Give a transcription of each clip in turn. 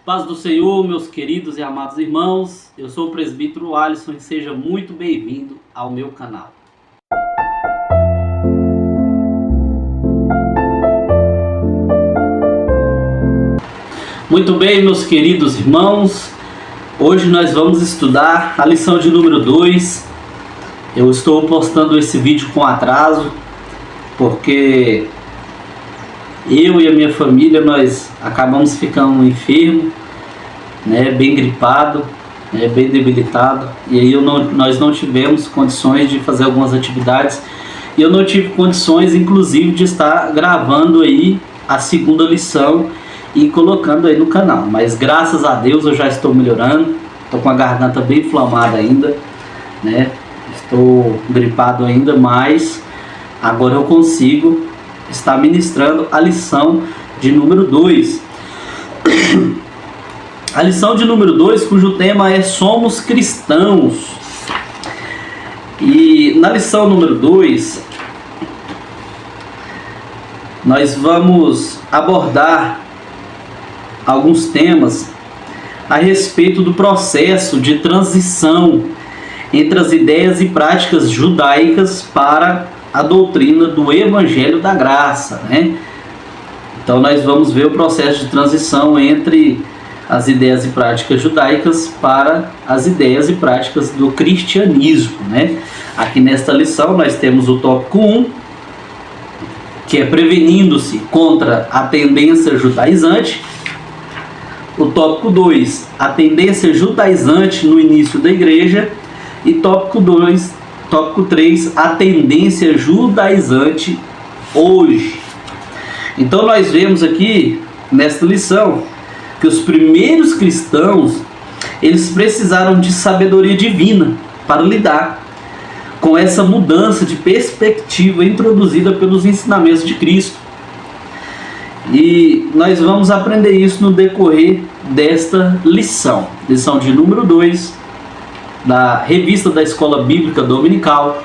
Paz do Senhor, meus queridos e amados irmãos, eu sou o presbítero Alisson e seja muito bem-vindo ao meu canal. Muito bem, meus queridos irmãos, hoje nós vamos estudar a lição de número 2. Eu estou postando esse vídeo com atraso, porque eu e a minha família, nós acabamos ficando enfermos, bem gripado, bem debilitado, e aí nós não tivemos condições de fazer algumas atividades, e eu não tive condições, inclusive, de estar gravando aí a segunda lição e colocando aí no canal, mas graças a Deus eu já estou melhorando, estou com a garganta bem inflamada ainda, estou gripado ainda, mas agora eu consigo estar ministrando a lição de número 2. A lição de número 2, cujo tema é Somos Cristãos. E na lição número 2, nós vamos abordar alguns temas a respeito do processo de transição entre as ideias e práticas judaicas para a doutrina do Evangelho da Graça, Então nós vamos ver o processo de transição entre as ideias e práticas judaicas para as ideias e práticas do cristianismo, Aqui nesta lição nós temos o tópico 1, que é prevenindo-se contra a tendência judaizante. O tópico 2, a tendência judaizante no início da igreja. E tópico 3, a tendência judaizante hoje. Então nós vemos aqui nesta lição que os primeiros cristãos, eles precisaram de sabedoria divina para lidar com essa mudança de perspectiva introduzida pelos ensinamentos de Cristo. E nós vamos aprender isso no decorrer desta lição de número 2 da revista da Escola Bíblica Dominical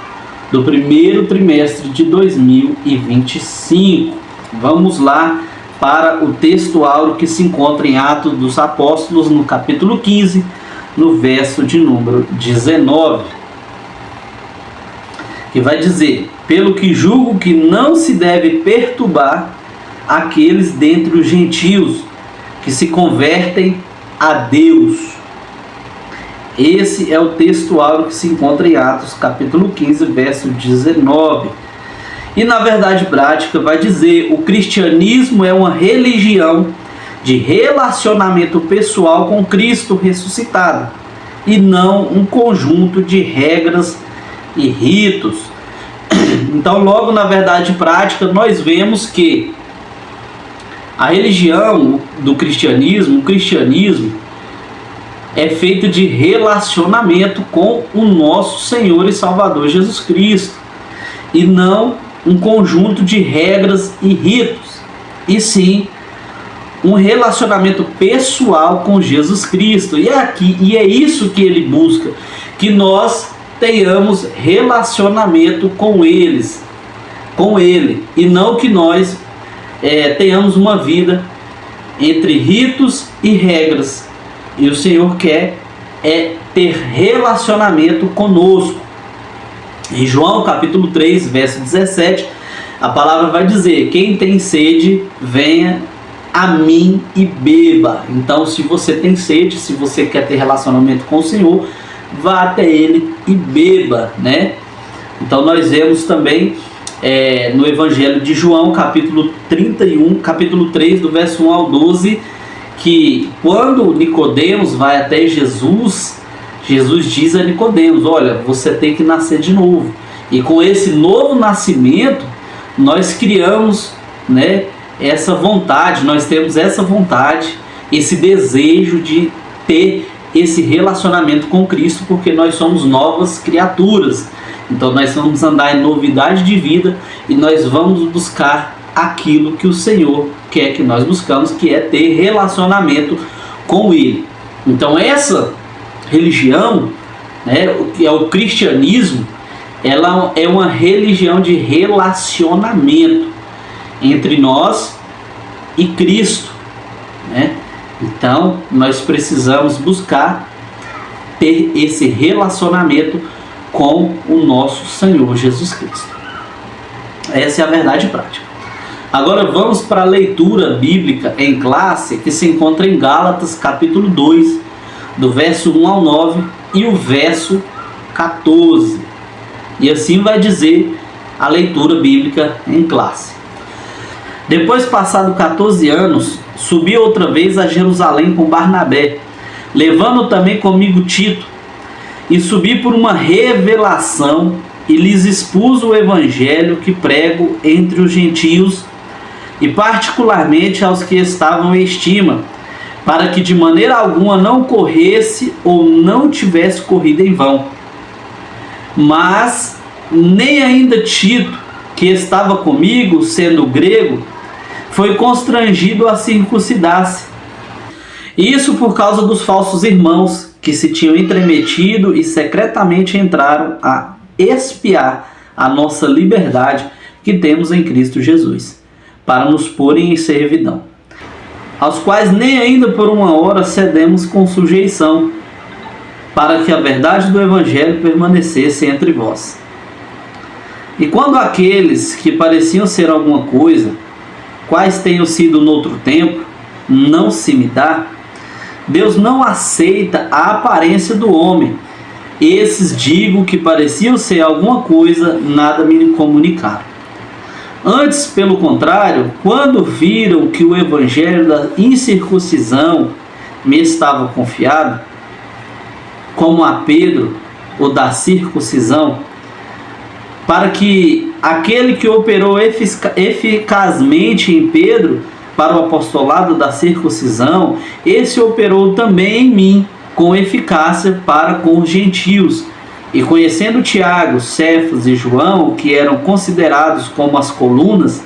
do primeiro trimestre de 2025. Vamos lá para o texto áureo que se encontra em Atos dos Apóstolos, no capítulo 15, no verso de número 19, que vai dizer: pelo que julgo que não se deve perturbar aqueles dentre os gentios que se convertem a Deus. Esse é o texto áureo que se encontra em Atos, capítulo 15, verso 19. E na verdade prática vai dizer: o cristianismo é uma religião de relacionamento pessoal com Cristo ressuscitado, e não um conjunto de regras e ritos. Então, logo na verdade prática, nós vemos que a religião do cristianismo, o cristianismo, é feito de relacionamento com o nosso Senhor e Salvador Jesus Cristo, e não um conjunto de regras e ritos, e sim um relacionamento pessoal com Jesus Cristo. E é isso que ele busca, que nós tenhamos relacionamento com ele, e não que nós tenhamos uma vida entre ritos e regras. E o Senhor quer ter relacionamento conosco. Em João capítulo 3, verso 17, a palavra vai dizer: quem tem sede, venha a mim e beba. Então, se você tem sede, se você quer ter relacionamento com o Senhor, vá até Ele e beba, Então nós vemos também no Evangelho de João, capítulo 3, do verso 1 ao 12, que quando Nicodemos vai até Jesus, Jesus diz a Nicodemos: olha, você tem que nascer de novo. E com esse novo nascimento, nós criamos, essa vontade, nós temos essa vontade, esse desejo de ter esse relacionamento com Cristo, porque nós somos novas criaturas. Então nós vamos andar em novidade de vida, e nós vamos buscar aquilo que o Senhor quer que nós buscamos, que é ter relacionamento com Ele. Então essa religião, que é o cristianismo, ela é uma religião de relacionamento entre nós e Cristo, Então, nós precisamos buscar ter esse relacionamento com o nosso Senhor Jesus Cristo. Essa é a verdade prática. Agora vamos para a leitura bíblica em classe, que se encontra em Gálatas capítulo 2, do verso 1 ao 9 e o verso 14. E assim vai dizer a leitura bíblica em classe. Depois, passado 14 anos, subi outra vez a Jerusalém com Barnabé, levando também comigo Tito, e subi por uma revelação e lhes expus o evangelho que prego entre os gentios e particularmente aos que estavam em estima, para que de maneira alguma não corresse ou não tivesse corrido em vão. Mas nem ainda Tito, que estava comigo, sendo grego, foi constrangido a circuncidar-se. Isso por causa dos falsos irmãos que se tinham entremetido e secretamente entraram a espiar a nossa liberdade que temos em Cristo Jesus, para nos porem em servidão, aos quais nem ainda por uma hora cedemos com sujeição, para que a verdade do Evangelho permanecesse entre vós. E quando aqueles que pareciam ser alguma coisa, quais tenham sido noutro tempo, não se imitar, Deus não aceita a aparência do homem. Esses, digo, que pareciam ser alguma coisa, nada me comunicaram. Antes, pelo contrário, quando viram que o evangelho da incircuncisão me estava confiado, como a Pedro, o da circuncisão, para que aquele que operou eficazmente em Pedro para o apostolado da circuncisão, esse operou também em mim com eficácia para com os gentios. E conhecendo Tiago, Cefas e João, que eram considerados como as colunas,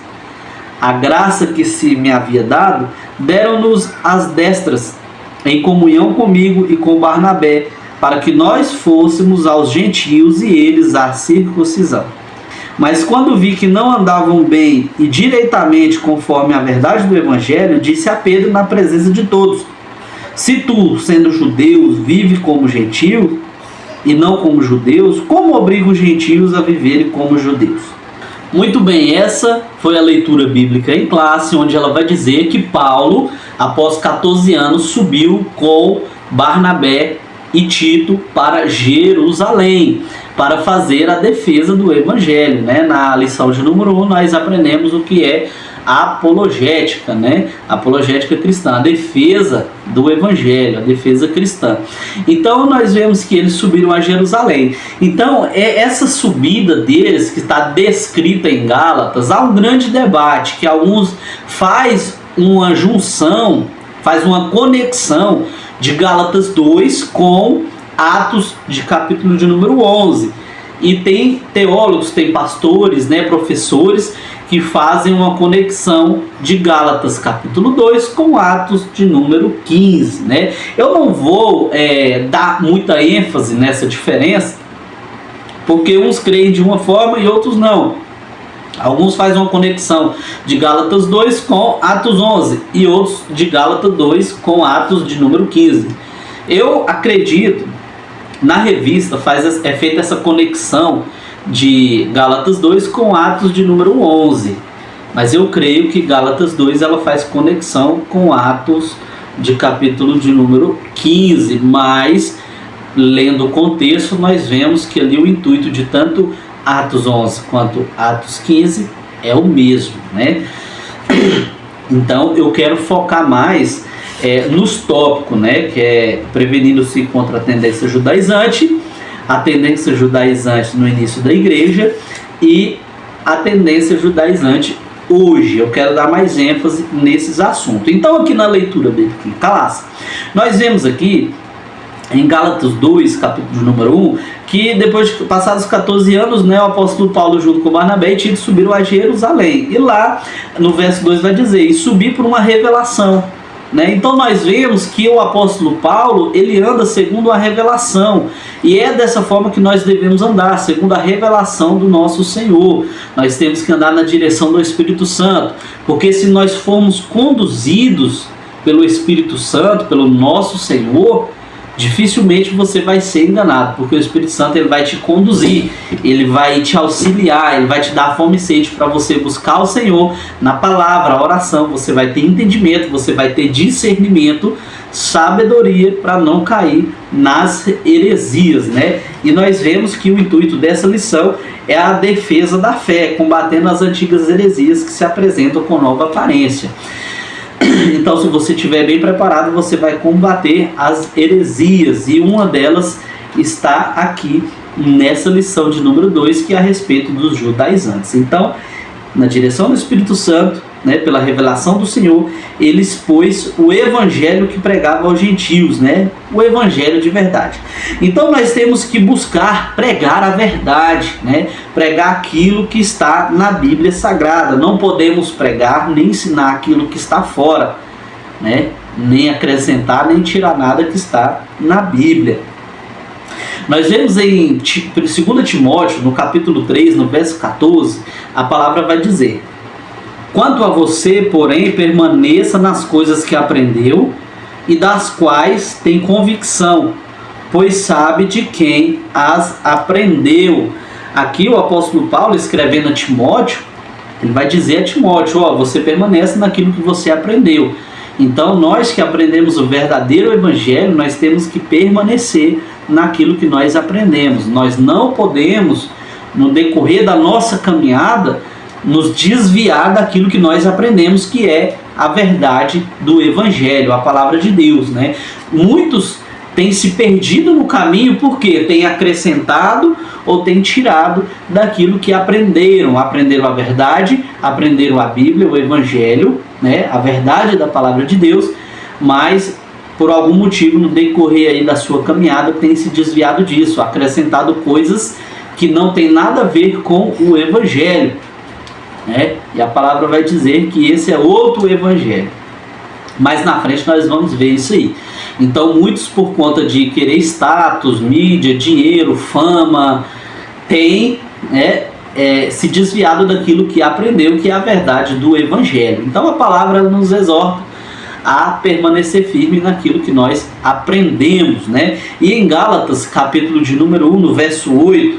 a graça que se me havia dado, deram-nos as destras, em comunhão comigo e com Barnabé, para que nós fôssemos aos gentios e eles à circuncisão. Mas quando vi que não andavam bem e direitamente conforme a verdade do Evangelho, disse a Pedro na presença de todos: se tu, sendo judeu, vive como gentio e não como judeus, como obriga os gentios a viverem como judeus? Muito bem, essa foi a leitura bíblica em classe, onde ela vai dizer que Paulo, após 14 anos, subiu com Barnabé e Tito para Jerusalém, para fazer a defesa do Evangelho, né? Na lição de número 1 nós aprendemos o que é apologética, né? Apologética cristã, a defesa do Evangelho, a defesa cristã. Então nós vemos que eles subiram a Jerusalém. Então essa subida deles, que está descrita em Gálatas, há um grande debate, que alguns faz uma junção, faz uma conexão de Gálatas 2 com Atos de capítulo de número 11. E tem teólogos, tem pastores, né, professores, que fazem uma conexão de Gálatas capítulo 2 com Atos de número 15. Né? Eu não vou dar muita ênfase nessa diferença, porque uns creem de uma forma e outros não. Alguns fazem uma conexão de Gálatas 2 com Atos 11 e outros de Gálatas 2 com Atos de número 15. Eu acredito, na revista é feita essa conexão de Gálatas 2 com Atos de número 11. Mas eu creio que Gálatas 2 ela faz conexão com Atos de capítulo de número 15. Mas, lendo o contexto, nós vemos que ali o intuito de tanto Atos 11 quanto Atos 15 é o mesmo, né? Então eu quero focar mais nos tópicos, né? Que é prevenindo-se contra a tendência judaizante, a tendência judaizante no início da igreja e a tendência judaizante hoje. Eu quero dar mais ênfase nesses assuntos. Então aqui na leitura bíblica em classe, nós vemos aqui em Gálatas 2, capítulo de número 1, que depois de passados 14 anos, né, o apóstolo Paulo junto com Barnabé e Tito subiram a Jerusalém. E lá no verso 2 vai dizer: e subir por uma revelação. Né? Então nós vemos que o apóstolo Paulo, ele anda segundo a revelação, e é dessa forma que nós devemos andar, segundo a revelação do nosso Senhor. Nós temos que andar na direção do Espírito Santo, porque se nós formos conduzidos pelo Espírito Santo, pelo nosso Senhor, dificilmente você vai ser enganado, porque o Espírito Santo ele vai te conduzir, ele vai te auxiliar, ele vai te dar fome e sede para você buscar o Senhor na palavra, a oração. Você vai ter entendimento, você vai ter discernimento, sabedoria para não cair nas heresias, né? E nós vemos que o intuito dessa lição é a defesa da fé, combatendo as antigas heresias que se apresentam com nova aparência. Então, se você estiver bem preparado, você vai combater as heresias, e uma delas está aqui nessa lição de número 2, que é a respeito dos judaizantes. Então, na direção do Espírito Santo, né, pela revelação do Senhor, ele expôs o evangelho que pregava aos gentios, né, o evangelho de verdade. Então nós temos que buscar pregar a verdade, né, pregar aquilo que está na Bíblia Sagrada. Não podemos pregar nem ensinar aquilo que está fora, né, nem acrescentar nem tirar nada que está na Bíblia. Nós vemos em 2 Timóteo, no capítulo 3, no verso 14, a palavra vai dizer: quanto a você, porém, permaneça nas coisas que aprendeu e das quais tem convicção, pois sabe de quem as aprendeu. Aqui o apóstolo Paulo, escrevendo a Timóteo, ele vai dizer a Timóteo: ó, você permanece naquilo que você aprendeu. Então nós que aprendemos o verdadeiro evangelho, nós temos que permanecer naquilo que nós aprendemos. Nós não podemos, no decorrer da nossa caminhada, nos desviar daquilo que nós aprendemos, que é a verdade do evangelho, a palavra de Deus, né? Muitos têm se perdido no caminho porque têm acrescentado ou têm tirado daquilo que aprenderam. Aprenderam a verdade, aprenderam a Bíblia, o evangelho, né? A verdade da palavra de Deus, mas por algum motivo no decorrer aí da sua caminhada têm se desviado disso, acrescentado coisas que não tem nada a ver com o evangelho. E a palavra vai dizer que esse é outro evangelho. Mas na frente nós vamos ver isso aí. Então muitos, por conta de querer status, mídia, dinheiro, fama, têm se desviado daquilo que aprendeu, que é a verdade do evangelho. Então a palavra nos exorta a permanecer firme naquilo que nós aprendemos, né? E em Gálatas, capítulo de número 1, no verso 8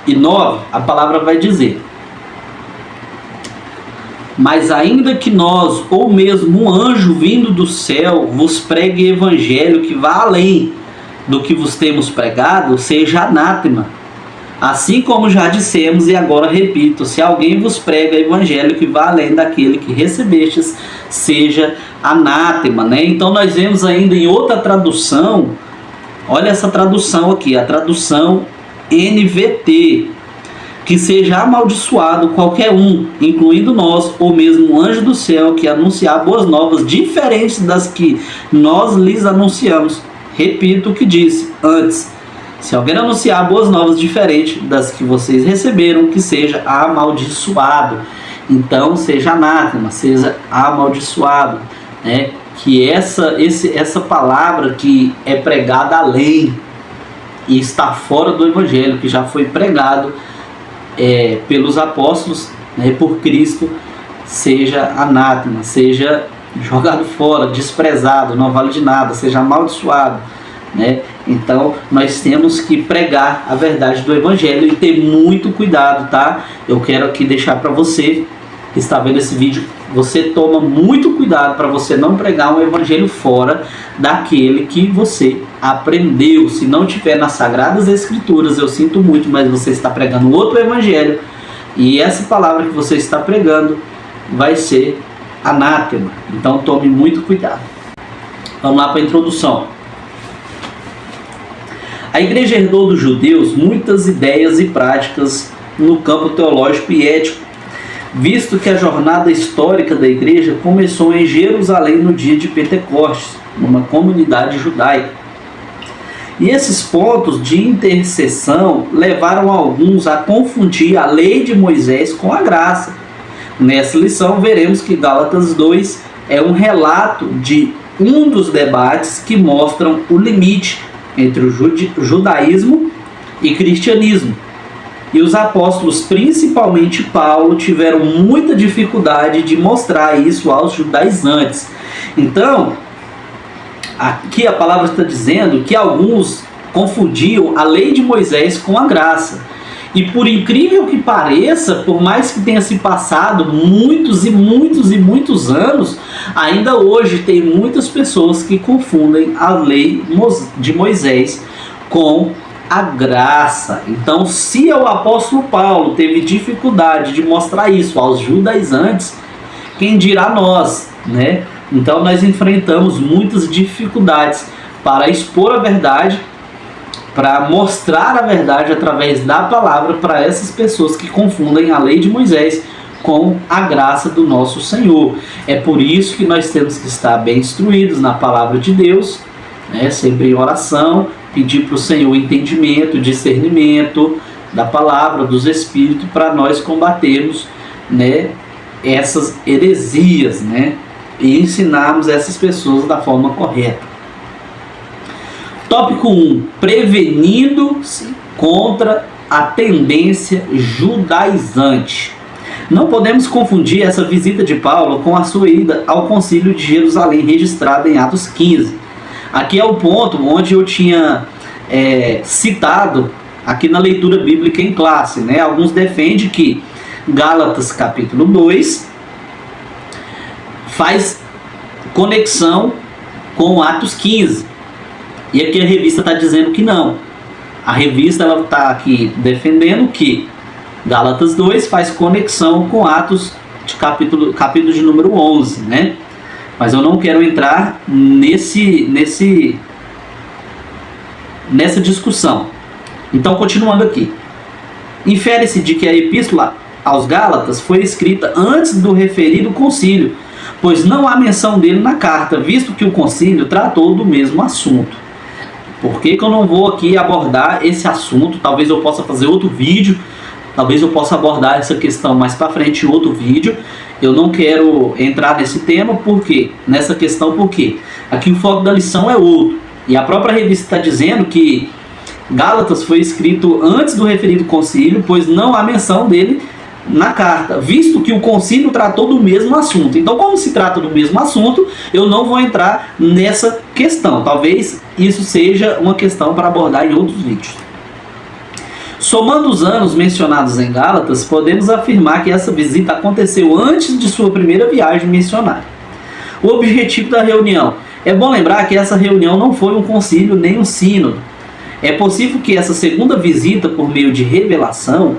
e 9, a palavra vai dizer: mas ainda que nós, ou mesmo um anjo vindo do céu, vos pregue evangelho que vá além do que vos temos pregado, seja anátema. Assim como já dissemos e agora repito: se alguém vos prega evangelho que vá além daquele que recebestes, seja anátema, né? Então nós vemos ainda em outra tradução, olha essa tradução aqui, a tradução NVT: que seja amaldiçoado qualquer um, incluindo nós, ou mesmo um anjo do céu, que anunciar boas novas diferentes das que nós lhes anunciamos. Repito o que disse antes: se alguém anunciar boas novas diferentes das que vocês receberam, que seja amaldiçoado. Então seja anátema, seja amaldiçoado, né? Que essa palavra que é pregada além e está fora do evangelho, que já foi pregado pelos apóstolos, né, por Cristo, seja anátema, seja jogado fora, desprezado, não vale de nada, seja amaldiçoado, né? Então nós temos que pregar a verdade do evangelho e ter muito cuidado, tá? Eu quero aqui deixar para você que está vendo esse vídeo, você toma muito cuidado para você não pregar um evangelho fora daquele que você aprendeu. Se não tiver nas Sagradas Escrituras, eu sinto muito, mas você está pregando outro evangelho, e essa palavra que você está pregando vai ser anátema. Então tome muito cuidado. Vamos lá para a introdução. A igreja herdou dos judeus muitas ideias e práticas no campo teológico e ético, visto que a jornada histórica da igreja começou em Jerusalém no dia de Pentecostes, numa comunidade judaica. E esses pontos de interseção levaram alguns a confundir a lei de Moisés com a graça. Nessa lição veremos que Gálatas 2 é um relato de um dos debates que mostram o limite entre o judaísmo e cristianismo. E os apóstolos, principalmente Paulo, tiveram muita dificuldade de mostrar isso aos judaizantes. Então, aqui a palavra está dizendo que alguns confundiam a lei de Moisés com a graça. E por incrível que pareça, por mais que tenha se passado muitos anos, ainda hoje tem muitas pessoas que confundem a lei de Moisés com a graça. Então, se o apóstolo Paulo teve dificuldade de mostrar isso aos judaizantes, quem dirá nós, né? Então, nós enfrentamos muitas dificuldades para expor a verdade, para mostrar a verdade através da palavra para essas pessoas que confundem a lei de Moisés com a graça do nosso Senhor. É por isso que nós temos que estar bem instruídos na palavra de Deus, né? Sempre em oração, pedir para o Senhor entendimento, discernimento da palavra, dos Espíritos, para nós combatermos, né, essas heresias, né, e ensinarmos essas pessoas da forma correta. Tópico 1. Prevenindo-se contra a tendência judaizante. Não podemos confundir essa visita de Paulo com a sua ida ao Concílio de Jerusalém, registrada em Atos 15. Aqui é o ponto onde eu tinha citado aqui na leitura bíblica em classe, né? Alguns defendem que Gálatas capítulo 2 faz conexão com Atos 15. E aqui a revista está dizendo que não. A revista está aqui defendendo que Gálatas 2 faz conexão com Atos de capítulo de número 11, né? Mas eu não quero entrar nessa discussão. Então, continuando aqui. Infere-se de que a epístola aos Gálatas foi escrita antes do referido concílio, pois não há menção dele na carta, visto que o concílio tratou do mesmo assunto. Por que eu não vou aqui abordar esse assunto? Talvez eu possa fazer outro vídeo, talvez eu possa abordar essa questão mais para frente em outro vídeo. Eu não quero entrar nesse tema, nessa questão, porque aqui o foco da lição é outro. E a própria revista está dizendo que Gálatas foi escrito antes do referido concílio, pois não há menção dele na carta, visto que o concílio tratou do mesmo assunto. Então, como se trata do mesmo assunto, eu não vou entrar nessa questão. Talvez isso seja uma questão para abordar em outros vídeos. Somando os anos mencionados em Gálatas, podemos afirmar que essa visita aconteceu antes de sua primeira viagem missionária. O objetivo da reunião. É bom lembrar que essa reunião não foi um concílio nem um sínodo. É possível que essa segunda visita, por meio de revelação,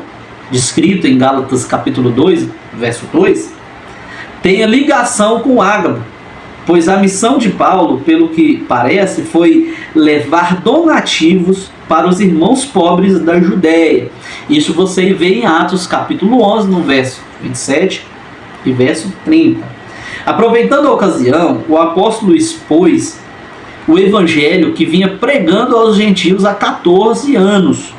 descrito em Gálatas capítulo 2, verso 2, tenha ligação com Ágabo, pois a missão de Paulo, pelo que parece, foi levar donativos para os irmãos pobres da Judéia. Isso você vê em Atos capítulo 11, no verso 27 e verso 30. Aproveitando a ocasião, o apóstolo expôs o evangelho que vinha pregando aos gentios há 14 anos.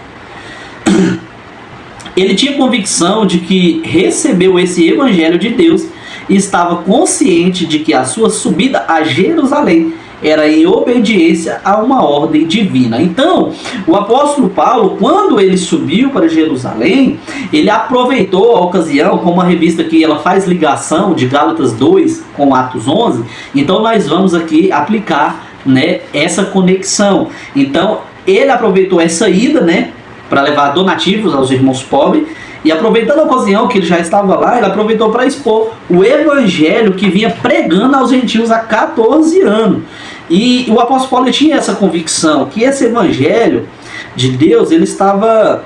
Ele tinha convicção de que recebeu esse evangelho de Deus e estava consciente de que a sua subida a Jerusalém era em obediência a uma ordem divina. Então, o apóstolo Paulo, quando ele subiu para Jerusalém, ele aproveitou a ocasião, como a revista aqui ela faz ligação de Gálatas 2 com Atos 11, então nós vamos aqui aplicar, né, essa conexão. Então, ele aproveitou essa ida, né, para levar donativos aos irmãos pobres, e aproveitando a ocasião que ele já estava lá, ele aproveitou para expor o evangelho que vinha pregando aos gentios há 14 anos. E o apóstolo Paulo tinha essa convicção, que esse evangelho de Deus, ele estava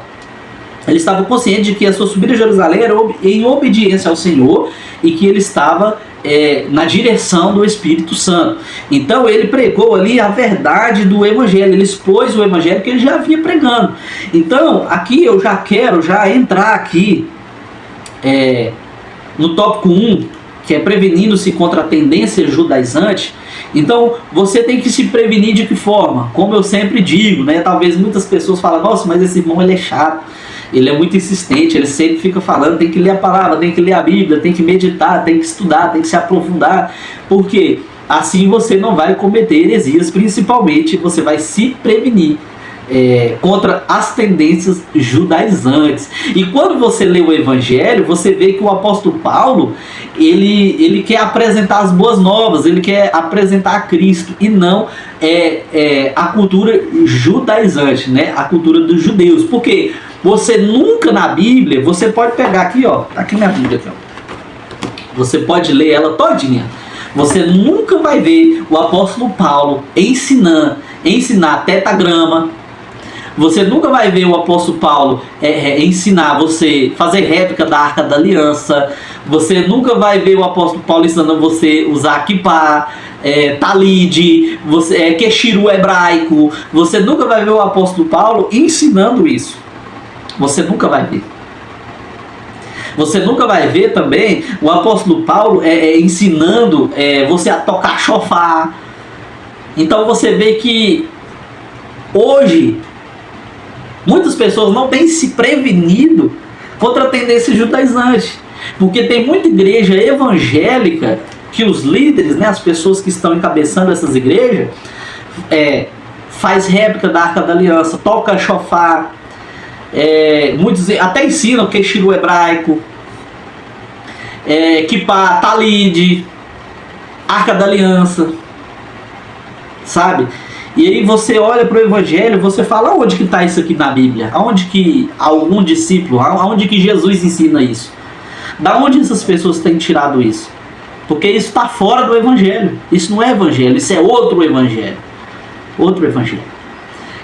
consciente de que a sua subida a Jerusalém era em obediência ao Senhor, e que ele estava na direção do Espírito Santo. Então ele pregou ali a verdade do evangelho, ele expôs o evangelho que ele já vinha pregando. Então aqui eu já quero entrar aqui no tópico 1, que é prevenindo-se contra a tendência judaizante. Então você tem que se prevenir de que forma? Como eu sempre digo, né? Talvez muitas pessoas falem: nossa, mas esse irmão ele é chato, ele é muito insistente, ele sempre fica falando, tem que ler a palavra, tem que ler a Bíblia, tem que meditar, tem que estudar, tem que se aprofundar, porque assim você não vai cometer heresias, principalmente você vai se prevenir contra as tendências judaizantes. E quando você lê o Evangelho, você vê que o apóstolo Paulo, ele quer apresentar as boas novas, ele quer apresentar a Cristo, e não a cultura judaizante, né? A cultura dos judeus. Porque você nunca na Bíblia, você pode pegar aqui, ó, tá aqui minha Bíblia, aqui, ó. Você pode ler ela todinha. Você nunca vai ver o apóstolo Paulo ensinar tetagrama. Você nunca vai ver o apóstolo Paulo ensinar você fazer réplica da Arca da Aliança. Você nunca vai ver o apóstolo Paulo ensinando você usar kippah, talid, keshiru hebraico. Você nunca vai ver o apóstolo Paulo ensinando isso. Você nunca vai ver. Você nunca vai ver também o apóstolo Paulo ensinando você a tocar shofar. Então você vê que hoje muitas pessoas não têm se prevenido contra a tendência judaizante. Porque tem muita igreja evangélica que os líderes, né, as pessoas que estão encabeçando essas igrejas, faz réplica da Arca da Aliança, toca shofar, muitos até ensinam o keshiru hebraico, kippah, talid, Arca da Aliança, sabe? E aí você olha para o Evangelho, você fala, onde que está isso aqui na Bíblia? Aonde que algum discípulo, aonde que Jesus ensina isso? Da onde essas pessoas têm tirado isso? Porque isso está fora do Evangelho. Isso não é Evangelho, isso é outro Evangelho. Outro Evangelho.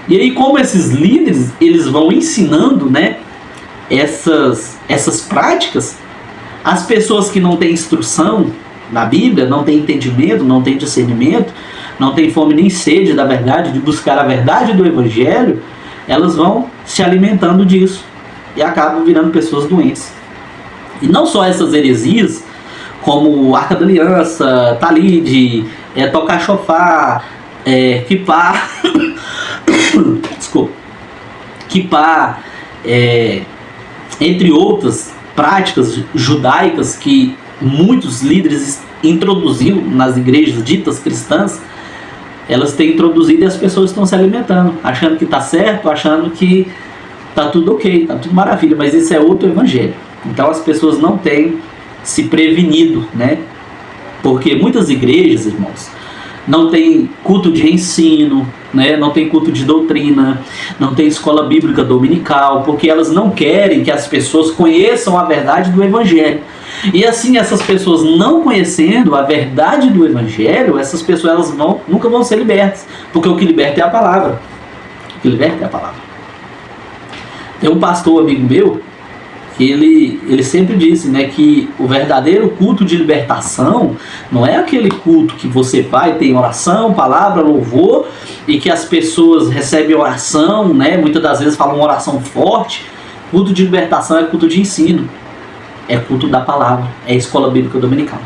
E aí, como esses líderes, eles vão ensinando, né, essas práticas, as pessoas que não têm instrução na Bíblia, não têm entendimento, não têm discernimento, não têm fome nem sede da verdade, de buscar a verdade do Evangelho, elas vão se alimentando disso e acabam virando pessoas doentes. E não só essas heresias, como Arca da Aliança, talid, tocar shofar, kippah, desculpa, kippah, entre outras práticas judaicas que muitos líderes introduziram nas igrejas ditas cristãs, elas têm introduzido e as pessoas estão se alimentando, achando que está certo, achando que está tudo ok, está tudo maravilha, mas isso é outro evangelho. Então as pessoas não têm se prevenido, né? Porque muitas igrejas, irmãos, não tem culto de ensino, né? Não tem culto de doutrina, não tem escola bíblica dominical, porque elas não querem que as pessoas conheçam a verdade do evangelho. E assim, essas pessoas não conhecendo a verdade do Evangelho, essas pessoas elas nunca vão ser libertas. Porque o que liberta é a palavra. O que liberta é a palavra. Tem um pastor amigo meu, que ele sempre disse, né, que o verdadeiro culto de libertação não é aquele culto que você vai, tem oração, palavra, louvor, e que as pessoas recebem oração, né, muitas das vezes falam uma oração forte. Culto de libertação é culto de ensino. É culto da palavra, é escola bíblica dominical.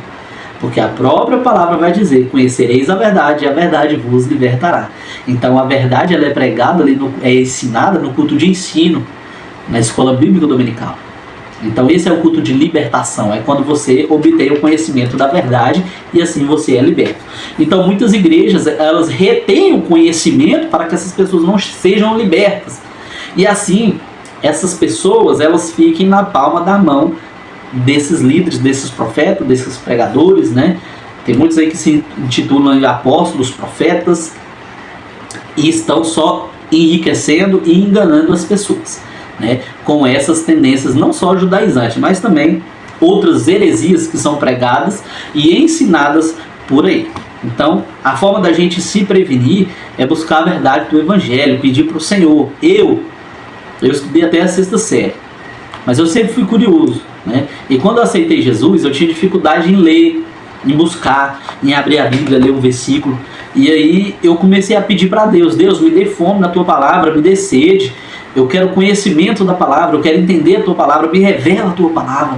Porque a própria palavra vai dizer, conhecereis a verdade e a verdade vos libertará. Então a verdade ela é pregada, é ensinada no culto de ensino, na escola bíblica dominical. Então esse é o culto de libertação, é quando você obtém o conhecimento da verdade e assim você é liberto. Então muitas igrejas, elas retêm o conhecimento para que essas pessoas não sejam libertas. E assim, essas pessoas, elas fiquem na palma da mão desses líderes, desses profetas, desses pregadores, né? Tem muitos aí que se intitulam apóstolos, profetas, e estão só enriquecendo e enganando as pessoas, né? Com essas tendências não só judaizantes, mas também outras heresias que são pregadas e ensinadas por aí. Então, a forma da gente se prevenir é buscar a verdade do Evangelho, pedir para o Senhor. Eu estudei até a 6ª série, mas eu sempre fui curioso, né? E quando eu aceitei Jesus, eu tinha dificuldade em ler, em buscar, em abrir a Bíblia, ler um versículo. E aí eu comecei a pedir para Deus, Deus, me dê fome na tua palavra, me dê sede. Eu quero conhecimento da palavra, eu quero entender a tua palavra, me revela a tua palavra.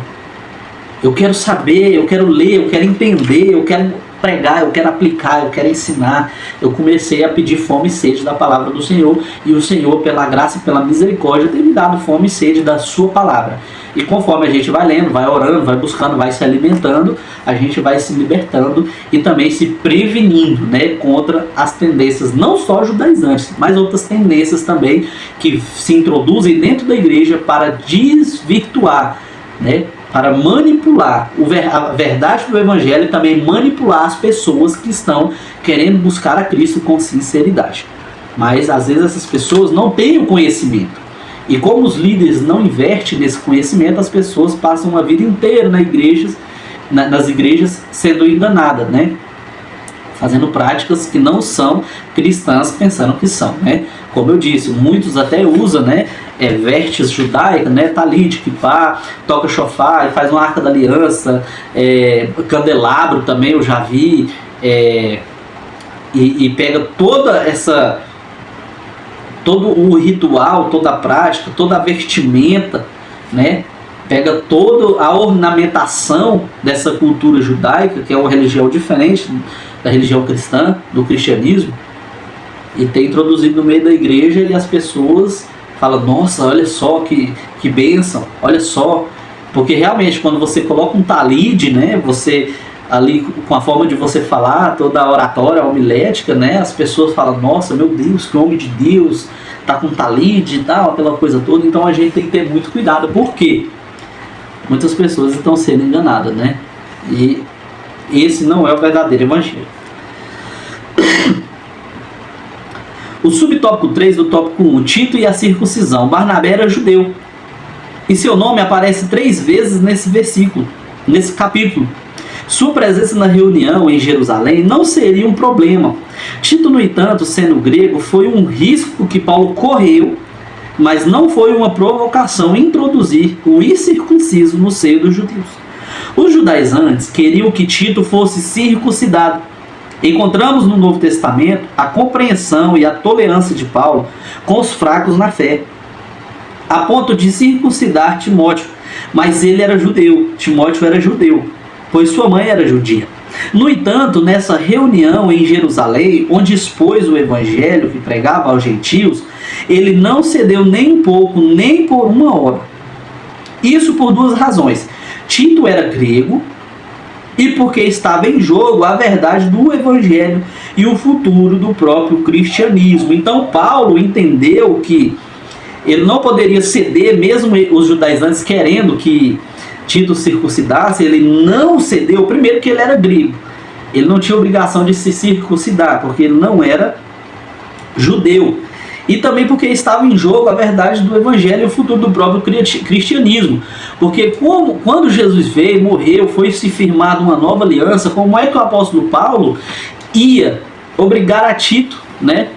Eu quero saber, eu quero ler, eu quero entender, eu quero pregar, eu quero aplicar, eu quero ensinar. Eu comecei a pedir fome e sede da palavra do Senhor, e o Senhor, pela graça e pela misericórdia, tem me dado fome e sede da sua palavra. E conforme a gente vai lendo, vai orando, vai buscando, vai se alimentando, a gente vai se libertando e também se prevenindo, né, contra as tendências, não só judaizantes, mas outras tendências também que se introduzem dentro da igreja para desvirtuar, né, para manipular a verdade do evangelho e também manipular as pessoas que estão querendo buscar a Cristo com sinceridade. Mas às vezes essas pessoas não têm o conhecimento. E como os líderes não investem nesse conhecimento, as pessoas passam a vida inteira nas igrejas sendo enganadas, né? Fazendo práticas que não são cristãs, pensando que são, né? Como eu disse, muitos até usam, né, vestes judaicas, né, talit, kippá, toca shofar, faz uma arca da aliança, candelabro também eu já vi, e pega todo o ritual, toda a prática, toda a vestimenta, né? Pega toda a ornamentação dessa cultura judaica, que é uma religião diferente da religião cristã, do cristianismo, e tem introduzido no meio da igreja, e as pessoas falam, nossa, olha só que bênção, olha só, porque realmente quando você coloca um talide, né, você ali com a forma de você falar, toda a oratória, a homilética, né, as pessoas falam, nossa, meu Deus, que homem de Deus, tá com talide e tal, aquela coisa toda. Então a gente tem que ter muito cuidado, porque muitas pessoas estão sendo enganadas, né, e esse não é o verdadeiro evangelho. O subtópico 3 do tópico 1, Tito e a circuncisão. Barnabé era judeu, e seu nome aparece 3 vezes nesse versículo, nesse capítulo. Sua presença na reunião em Jerusalém não seria um problema. Tito, no entanto, sendo grego, foi um risco que Paulo correu, mas não foi uma provocação introduzir o incircunciso no seio dos judeus. Os judaizantes queriam que Tito fosse circuncidado. Encontramos no Novo Testamento a compreensão e a tolerância de Paulo com os fracos na fé, a ponto de circuncidar Timóteo, mas ele era judeu, Timóteo era judeu, pois sua mãe era judia. No entanto, nessa reunião em Jerusalém, onde expôs o evangelho que pregava aos gentios, ele não cedeu nem um pouco, nem por uma hora. Isso por 2 razões. Tito era grego, e porque estava em jogo a verdade do evangelho e o futuro do próprio cristianismo. Então Paulo entendeu que ele não poderia ceder, mesmo os judaizantes querendo que Tito circuncidasse, ele não cedeu. Primeiro que ele era grego, ele não tinha obrigação de se circuncidar, porque ele não era judeu, e também porque estava em jogo a verdade do evangelho e o futuro do próprio cristianismo. Porque quando Jesus veio, morreu, foi se firmar uma nova aliança, como é que o apóstolo Paulo ia obrigar a Tito, né,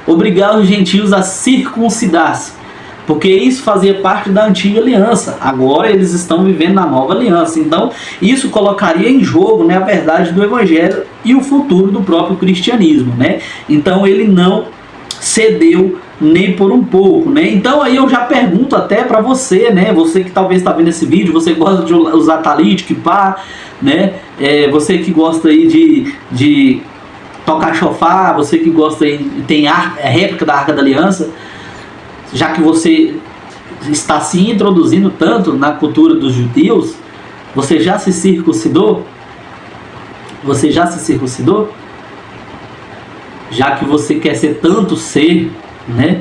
obrigar os gentios a circuncidar-se? Porque isso fazia parte da antiga aliança. Agora eles estão vivendo na nova aliança. Então isso colocaria em jogo, né, a verdade do evangelho e o futuro do próprio cristianismo, né? Então ele não cedeu nem por um pouco, né? Então aí eu já pergunto até para você, né? Você que talvez está vendo esse vídeo, você gosta de usar talit, kippá, né? Você que gosta aí de tocar shofar, você que gosta aí, tem réplica da Arca da Aliança, já que você está se introduzindo tanto na cultura dos judeus, você já se circuncidou? Você já se circuncidou? Já que você quer ser tanto ser, né?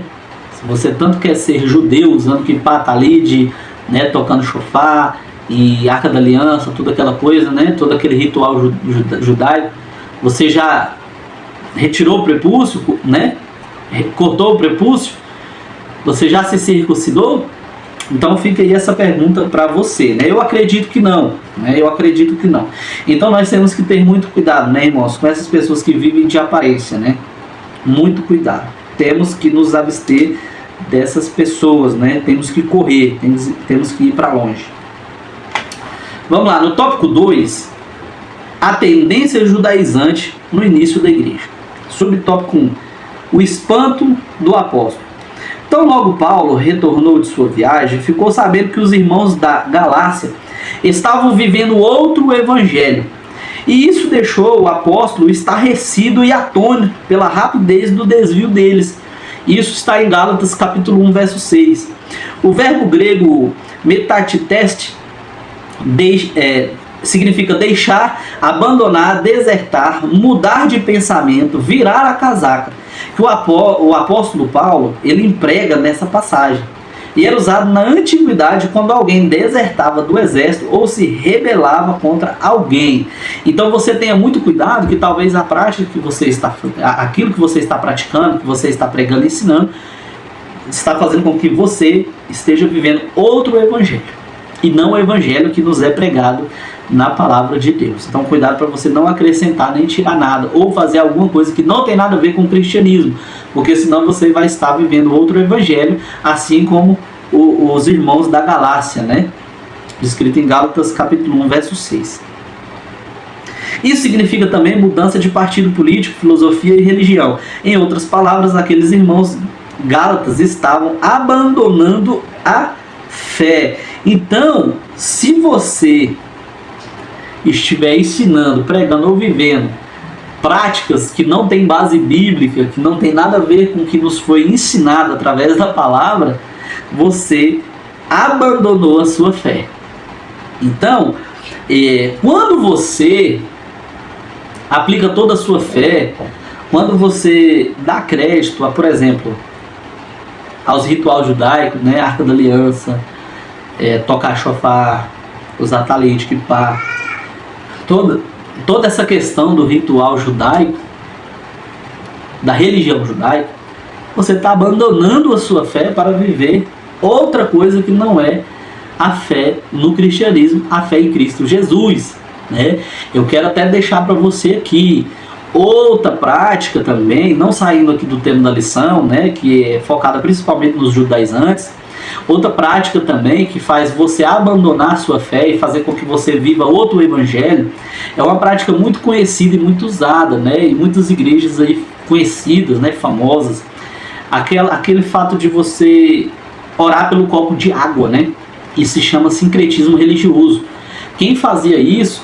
Se você tanto quer ser judeu, usando kippá, talit, né, tocando shofar e Arca da Aliança, toda aquela coisa, né, todo aquele ritual judaico, você já retirou o prepúcio, né? Cortou o prepúcio? Você já se circuncidou? Então fica aí essa pergunta para você, né? Eu acredito que não, né? Eu acredito que não. Então nós temos que ter muito cuidado, né, irmãos, com essas pessoas que vivem de aparência, né? Muito cuidado. Temos que nos abster dessas pessoas, né? Temos que correr, temos que ir para longe. Vamos lá, no tópico 2, a tendência judaizante no início da igreja. Subtópico 1, o espanto do apóstolo. Então logo Paulo retornou de sua viagem, ficou sabendo que os irmãos da Galácia estavam vivendo outro evangelho. E isso deixou o apóstolo estarrecido e atônito pela rapidez do desvio deles. Isso está em Gálatas capítulo 1, verso 6. O verbo grego metatiteste significa deixar, abandonar, desertar, mudar de pensamento, virar a casaca, que o apóstolo Paulo ele emprega nessa passagem. E era usado na antiguidade quando alguém desertava do exército ou se rebelava contra alguém. Então você tenha muito cuidado que talvez a prática que você está, aquilo que você está praticando, que você está pregando e ensinando, está fazendo com que você esteja vivendo outro evangelho e não o evangelho que nos é pregado na palavra de Deus. Então cuidado para você não acrescentar nem tirar nada ou fazer alguma coisa que não tem nada a ver com o cristianismo, porque senão você vai estar vivendo outro evangelho, assim como os irmãos da Galácia, né? Descrito em Gálatas capítulo 1, verso 6. Isso significa também mudança de partido político, filosofia e religião. Em outras palavras, aqueles irmãos gálatas estavam abandonando a fé. Então, se você estiver ensinando, pregando ou vivendo práticas que não têm base bíblica, que não tem nada a ver com o que nos foi ensinado através da palavra, você abandonou a sua fé. Então, quando você aplica toda a sua fé, quando você dá crédito a, por exemplo, aos rituais judaicos, né, Arca da Aliança, tocar shofar, usar talit, kippá, toda essa questão do ritual judaico, da religião judaica, você está abandonando a sua fé para viver outra coisa que não é a fé no cristianismo, a fé em Cristo Jesus, né? Eu quero até deixar para você aqui outra prática também, não saindo aqui do tema da lição, né, que é focada principalmente nos judaizantes. Outra prática também que faz você abandonar a sua fé e fazer com que você viva outro evangelho, é uma prática muito conhecida e muito usada, né, em muitas igrejas aí conhecidas, né, famosas, aquele fato de você orar pelo copo de água, né? Isso se chama sincretismo religioso. Quem fazia isso,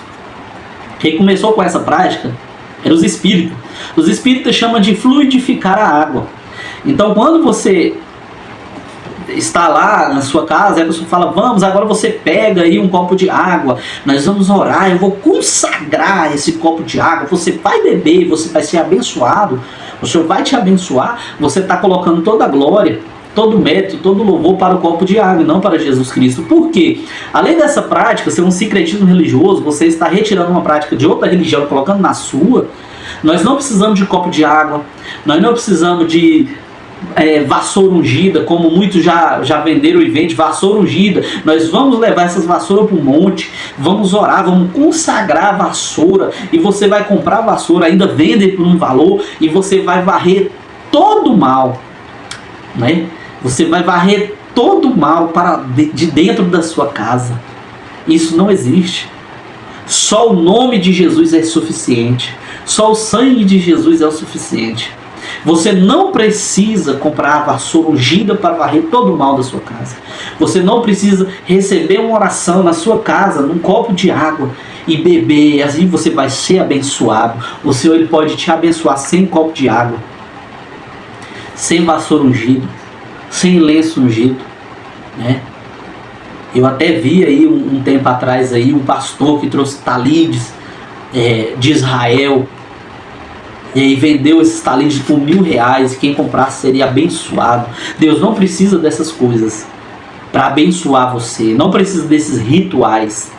quem começou com essa prática, eram os espíritas. Os espíritas chamam de fluidificar a água. Então, quando você está lá na sua casa, a pessoa fala, vamos, agora você pega aí um copo de água, nós vamos orar, eu vou consagrar esse copo de água, você vai beber, você vai ser abençoado, o Senhor vai te abençoar, você está colocando toda a glória, todo o mérito, todo o louvor para o copo de água e não para Jesus Cristo. Por quê? Além dessa prática ser um sincretismo religioso, você está retirando uma prática de outra religião e colocando na sua. Nós não precisamos de copo de água, nós não precisamos de vassoura ungida, como muitos já venderam e vendem, vassoura ungida. Nós vamos levar essas vassouras para o monte, vamos orar, vamos consagrar a vassoura, e você vai comprar a vassoura, ainda vende por um valor, e você vai varrer todo o mal, né? Você vai varrer todo o mal de dentro da sua casa. Isso não existe. Só o nome de Jesus é suficiente. Só o sangue de Jesus é o suficiente. Você não precisa comprar a vassoura ungida para varrer todo o mal da sua casa. Você não precisa receber uma oração na sua casa, num copo de água, e beber. Assim você vai ser abençoado. O Senhor ele pode te abençoar sem copo de água, sem vassoura ungida, sem lenço ungido, né? Eu até vi aí um tempo atrás aí um pastor que trouxe talides de Israel, e aí vendeu esses talides por R$1.000, e quem comprasse seria abençoado. Deus não precisa dessas coisas para abençoar você, não precisa desses rituais,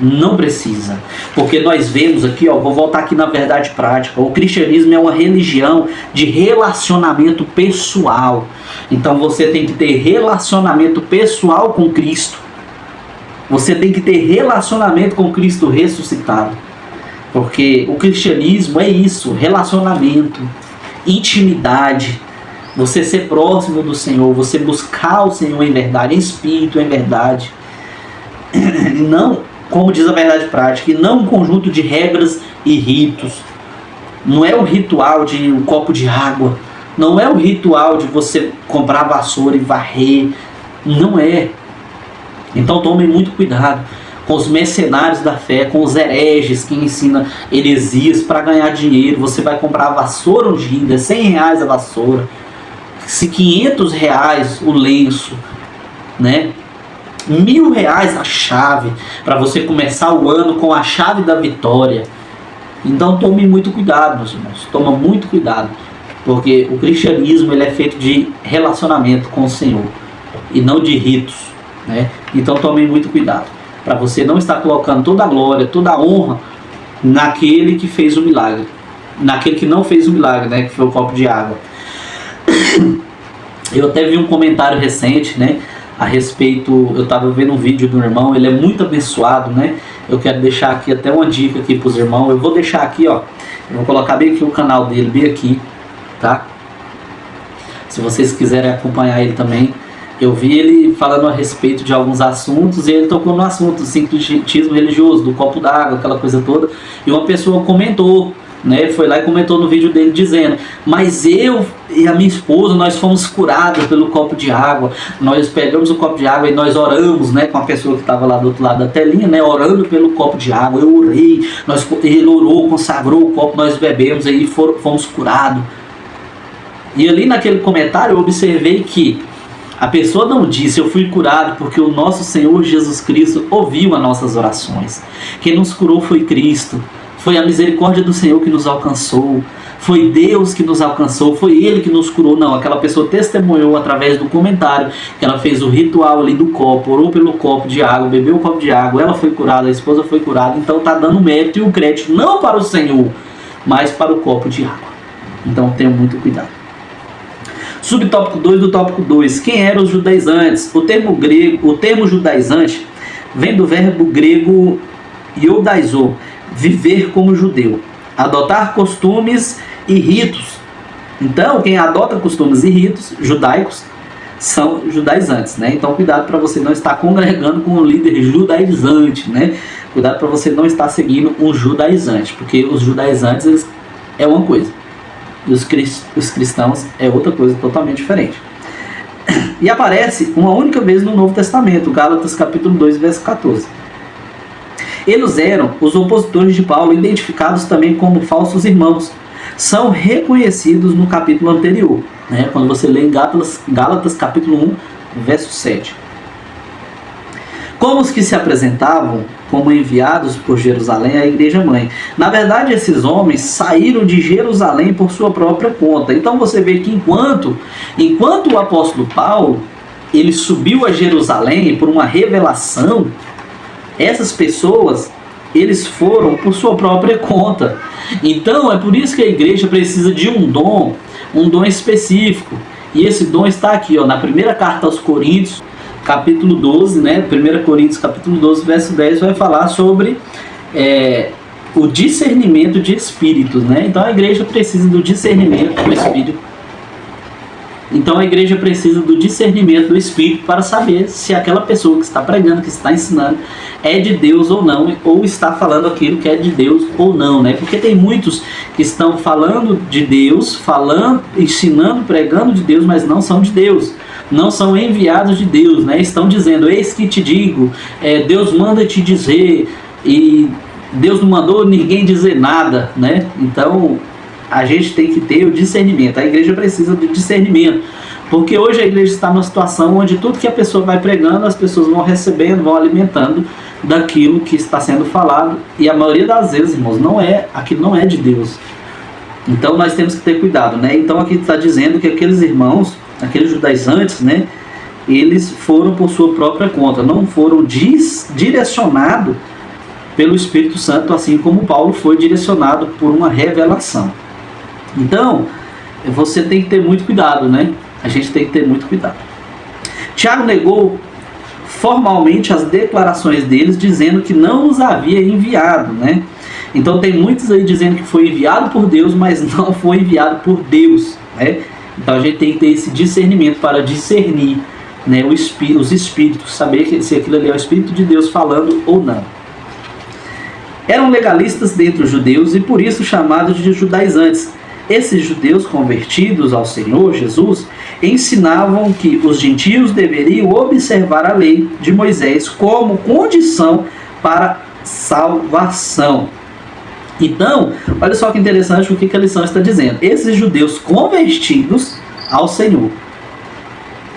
não precisa, porque nós vemos aqui, vou voltar aqui na verdade prática, o cristianismo é uma religião de relacionamento pessoal. Então você tem que ter relacionamento pessoal com Cristo, você tem que ter relacionamento com Cristo ressuscitado, porque o cristianismo é isso, relacionamento, intimidade, você ser próximo do Senhor, você buscar o Senhor em verdade, em espírito, em verdade, e não, como diz a verdade prática, e não um conjunto de regras e ritos. Não é o ritual de um copo de água, não é o ritual de você comprar vassoura e varrer, não é. Então tome muito cuidado com os mercenários da fé, com os hereges que ensinam heresias para ganhar dinheiro. Você vai comprar a vassoura ungida, R$100 a vassoura, se R$500 o lenço, né? R$1.000 a chave, para você começar o ano com a chave da vitória. Então tome muito cuidado, meus irmãos, toma muito cuidado, porque o cristianismo ele é feito de relacionamento com o Senhor e não de ritos, né? Então tome muito cuidado, para você não estar colocando toda a glória, toda a honra naquele que fez o milagre, naquele que não fez o milagre, né? Que foi o copo de água. Eu até vi um comentário recente, né? A respeito, eu estava vendo um vídeo do irmão, ele é muito abençoado, né? Eu quero deixar aqui até uma dica aqui para os irmãos. Eu vou deixar aqui, ó, eu vou colocar bem aqui o canal dele, bem aqui, tá? Se vocês quiserem acompanhar ele também. Eu vi ele falando a respeito de alguns assuntos e ele tocou no assunto do sincretismo religioso, do copo d'água, aquela coisa toda. E uma pessoa comentou, né? Foi lá e comentou no vídeo dele dizendo: mas eu e a minha esposa, nós fomos curados pelo copo de água. Nós pegamos o copo de água e nós oramos, né? Com a pessoa que estava lá do outro lado da telinha, né? Orando pelo copo de água. Eu orei, ele orou, consagrou o copo, nós bebemos e fomos curados. E ali naquele comentário eu observei que a pessoa não disse: eu fui curado porque o nosso Senhor Jesus Cristo ouviu as nossas orações. Quem nos curou foi Cristo. Foi a misericórdia do Senhor que nos alcançou. Foi Deus que nos alcançou. Foi Ele que nos curou. Não, aquela pessoa testemunhou através do comentário que ela fez o ritual ali do copo, orou pelo copo de água, bebeu o copo de água, ela foi curada, a esposa foi curada. Então está dando mérito e o crédito não para o Senhor, mas para o copo de água. Então tenha muito cuidado. Subtópico 2 do tópico 2. Quem eram os judaizantes? O termo judaizante vem do verbo grego iodaizo, viver como judeu, adotar costumes e ritos. Então, quem adota costumes e ritos judaicos são judaizantes, né? Então, cuidado para você não estar congregando com um líder judaizante, né? Cuidado para você não estar seguindo um judaizante, porque os judaizantes eles é uma coisa e os cristãos é outra coisa totalmente diferente. E aparece uma única vez no Novo Testamento, Gálatas capítulo 2, verso 14. Eles eram os opositores de Paulo, identificados também como falsos irmãos. São reconhecidos no capítulo anterior, né? Quando você lê em Gálatas capítulo 1, verso 7. Como os que se apresentavam como enviados por Jerusalém à igreja mãe. Na verdade, esses homens saíram de Jerusalém por sua própria conta. Então você vê que enquanto o apóstolo Paulo ele subiu a Jerusalém por uma revelação, essas pessoas, eles foram por sua própria conta. Então, é por isso que a igreja precisa de um dom específico. E esse dom está aqui, ó, na primeira carta aos Coríntios, capítulo 12, né? 1 Coríntios, capítulo 12, verso 10, vai falar sobre o discernimento de espíritos, né? Então, a igreja precisa do discernimento do espírito. Então a igreja precisa do discernimento do Espírito para saber se aquela pessoa que está pregando, que está ensinando, é de Deus ou não, ou está falando aquilo que é de Deus ou não, né? Porque tem muitos que estão falando de Deus, ensinando, pregando de Deus, mas não são de Deus, não são enviados de Deus, né? Estão dizendo: eis que te digo, Deus manda te dizer, e Deus não mandou ninguém dizer nada, né? Então a gente tem que ter o discernimento. A igreja precisa do discernimento, porque hoje a igreja está numa situação onde tudo que a pessoa vai pregando, as pessoas vão recebendo, vão alimentando daquilo que está sendo falado, e a maioria das vezes, irmãos, aquilo não é de Deus. Então nós temos que ter cuidado, né? Então aqui está dizendo que aqueles irmãos, aqueles judaizantes, né, eles foram por sua própria conta, não foram direcionados pelo Espírito Santo, assim como Paulo foi direcionado por uma revelação. Então, você tem que ter muito cuidado, né? A gente tem que ter muito cuidado. Tiago negou formalmente as declarações deles, dizendo que não os havia enviado, né? Então tem muitos aí dizendo que foi enviado por Deus, mas não foi enviado por Deus, né? Então a gente tem que ter esse discernimento para discernir, né, os espíritos, saber se aquilo ali é o Espírito de Deus falando ou não. Eram legalistas dentre os judeus e por isso chamados de judaizantes. Esses judeus convertidos ao Senhor Jesus ensinavam que os gentios deveriam observar a lei de Moisés como condição para salvação. Então, olha só que interessante o que a lição está dizendo. Esses judeus convertidos ao Senhor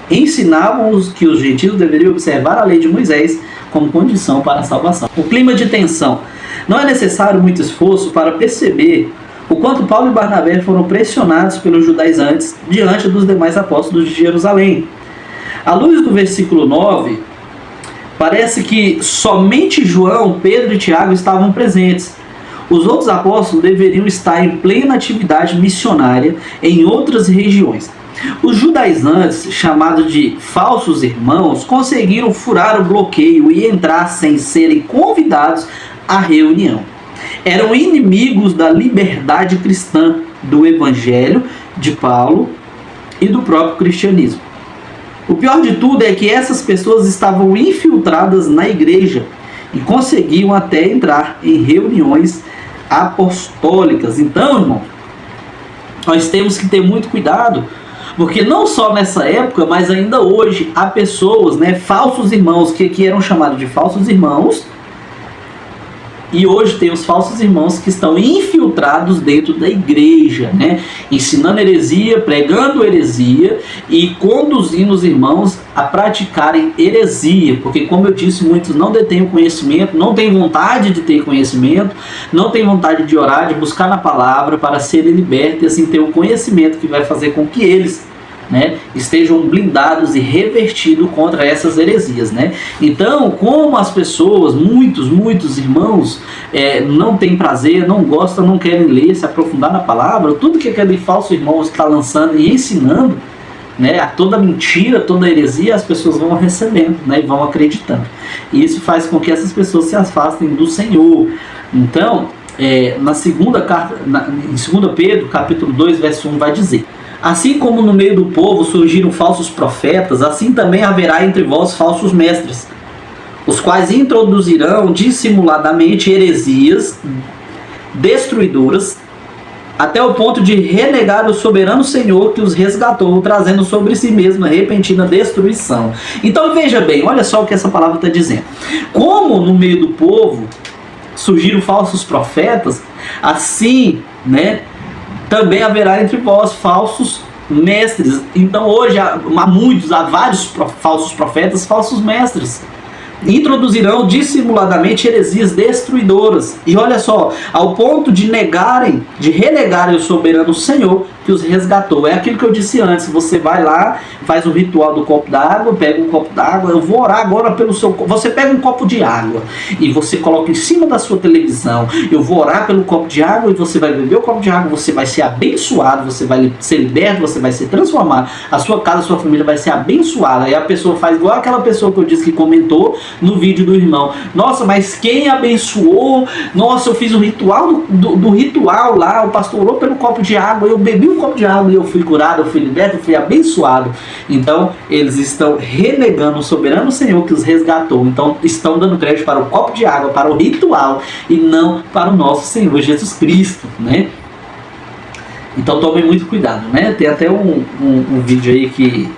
ensinavam que os gentios deveriam observar a lei de Moisés como condição para a salvação. O clima de tensão. Não é necessário muito esforço para perceber o quanto Paulo e Barnabé foram pressionados pelos judaizantes diante dos demais apóstolos de Jerusalém. À luz do versículo 9, parece que somente João, Pedro e Tiago estavam presentes. Os outros apóstolos deveriam estar em plena atividade missionária em outras regiões. Os judaizantes, chamados de falsos irmãos, conseguiram furar o bloqueio e entrar sem serem convidados à reunião. Eram inimigos da liberdade cristã, do evangelho de Paulo e do próprio cristianismo. O pior de tudo é que essas pessoas estavam infiltradas na igreja e conseguiam até entrar em reuniões apostólicas. Então, irmão, nós temos que ter muito cuidado, porque não só nessa época, mas ainda hoje, há pessoas, falsos irmãos, que eram chamados de falsos irmãos, e hoje tem os falsos irmãos que estão infiltrados dentro da igreja, ensinando heresia, pregando heresia e conduzindo os irmãos a praticarem heresia, porque, como eu disse, muitos não detêm o conhecimento, não têm vontade de ter conhecimento, não têm vontade de orar, de buscar na palavra para serem libertos e assim ter o conhecimento que vai fazer com que eles estejam blindados e revertidos contra essas heresias. Então, como as pessoas, muitos irmãos não têm prazer, não gostam, não querem ler, se aprofundar na palavra, tudo que aquele falso irmão está lançando e ensinando, a toda mentira, toda heresia, as pessoas vão recebendo, e vão acreditando. E isso faz com que essas pessoas se afastem do Senhor. Então, na segunda carta, em 2 Pedro, capítulo 2, verso 1, vai dizer: assim como no meio do povo surgiram falsos profetas, assim também haverá entre vós falsos mestres, os quais introduzirão dissimuladamente heresias destruidoras, até o ponto de renegar o soberano Senhor que os resgatou, trazendo sobre si mesmo a repentina destruição. Então veja bem, olha só o que essa palavra está dizendo. Como no meio do povo surgiram falsos profetas, assim, também haverá entre vós falsos mestres. Então hoje há vários falsos profetas, falsos mestres. Introduzirão dissimuladamente heresias destruidoras. E olha só, ao ponto de renegarem o soberano Senhor que os resgatou. É aquilo que eu disse antes: você vai lá, faz o ritual do copo d'água, pega um copo d'água, eu vou orar agora pelo seu copo. Você pega um copo de água e você coloca em cima da sua televisão: eu vou orar pelo copo de água, e você vai beber o copo de água, você vai ser abençoado, você vai ser liberto, você vai ser transformado, a sua casa, a sua família vai ser abençoada. Aí a pessoa faz igual aquela pessoa que eu disse que comentou no vídeo do irmão: nossa, mas quem abençoou? Nossa, eu fiz o ritual do ritual lá, o pastor orou pelo copo de água, eu bebi um copo de água e eu fui curado, eu fui liberto, eu fui abençoado. Então eles estão renegando o soberano Senhor que os resgatou. Então estão dando crédito para o copo de água, para o ritual, e não para o nosso Senhor Jesus Cristo, Então tomem muito cuidado, Tem até um vídeo aí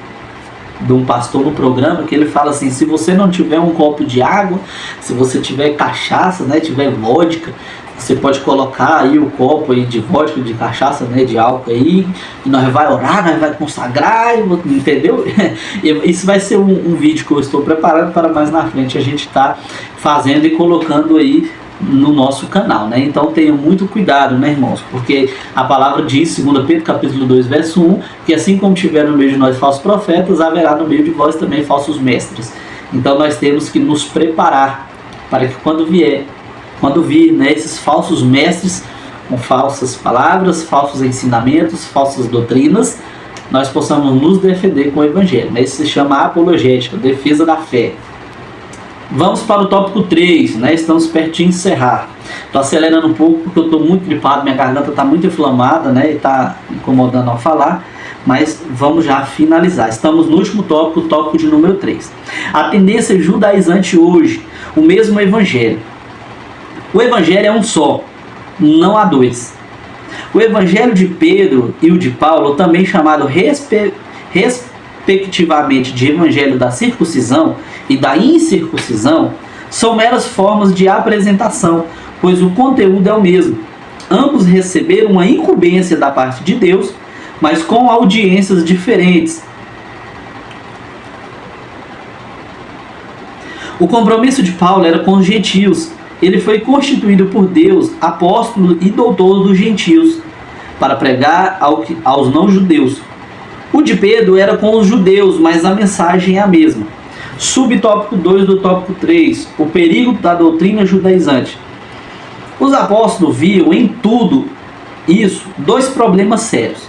de um pastor no programa que ele fala assim: se você não tiver um copo de água, se você tiver cachaça, tiver vodka, você pode colocar aí o copo aí de vodka, de cachaça, de álcool aí, e nós vai orar, nós vai consagrar, entendeu? Isso vai ser um vídeo que eu estou preparando para mais na frente a gente tá fazendo e colocando aí no nosso canal, Então tenham muito cuidado, irmãos, porque a palavra diz, 2 Pedro capítulo 2, verso 1, que assim como tiver no meio de nós falsos profetas, haverá no meio de vós também falsos mestres. Então nós temos que nos preparar para que quando vir, esses falsos mestres com falsas palavras, falsos ensinamentos, falsas doutrinas, nós possamos nos defender com o evangelho. Isso se chama apologética, defesa da fé. Vamos para o tópico 3, Estamos pertinho de encerrar. Estou acelerando um pouco porque eu estou muito gripado, minha garganta está muito inflamada, E está incomodando ao falar, mas vamos já finalizar. Estamos no último tópico, o tópico de número 3. A tendência judaizante hoje, o mesmo evangelho. O evangelho é um só, não há dois. O evangelho de Pedro e o de Paulo, também chamado respectivamente de evangelho da circuncisão e da incircuncisão, são meras formas de apresentação, pois o conteúdo é o mesmo. Ambos receberam uma incumbência da parte de Deus, mas com audiências diferentes. O compromisso de Paulo era com os gentios. Ele foi constituído por Deus, apóstolo e doutor dos gentios, para pregar aos não-judeus. O de Pedro era com os judeus, mas a mensagem é a mesma. Subtópico 2 do tópico 3, o perigo da doutrina judaizante. Os apóstolos viam em tudo isso dois problemas sérios: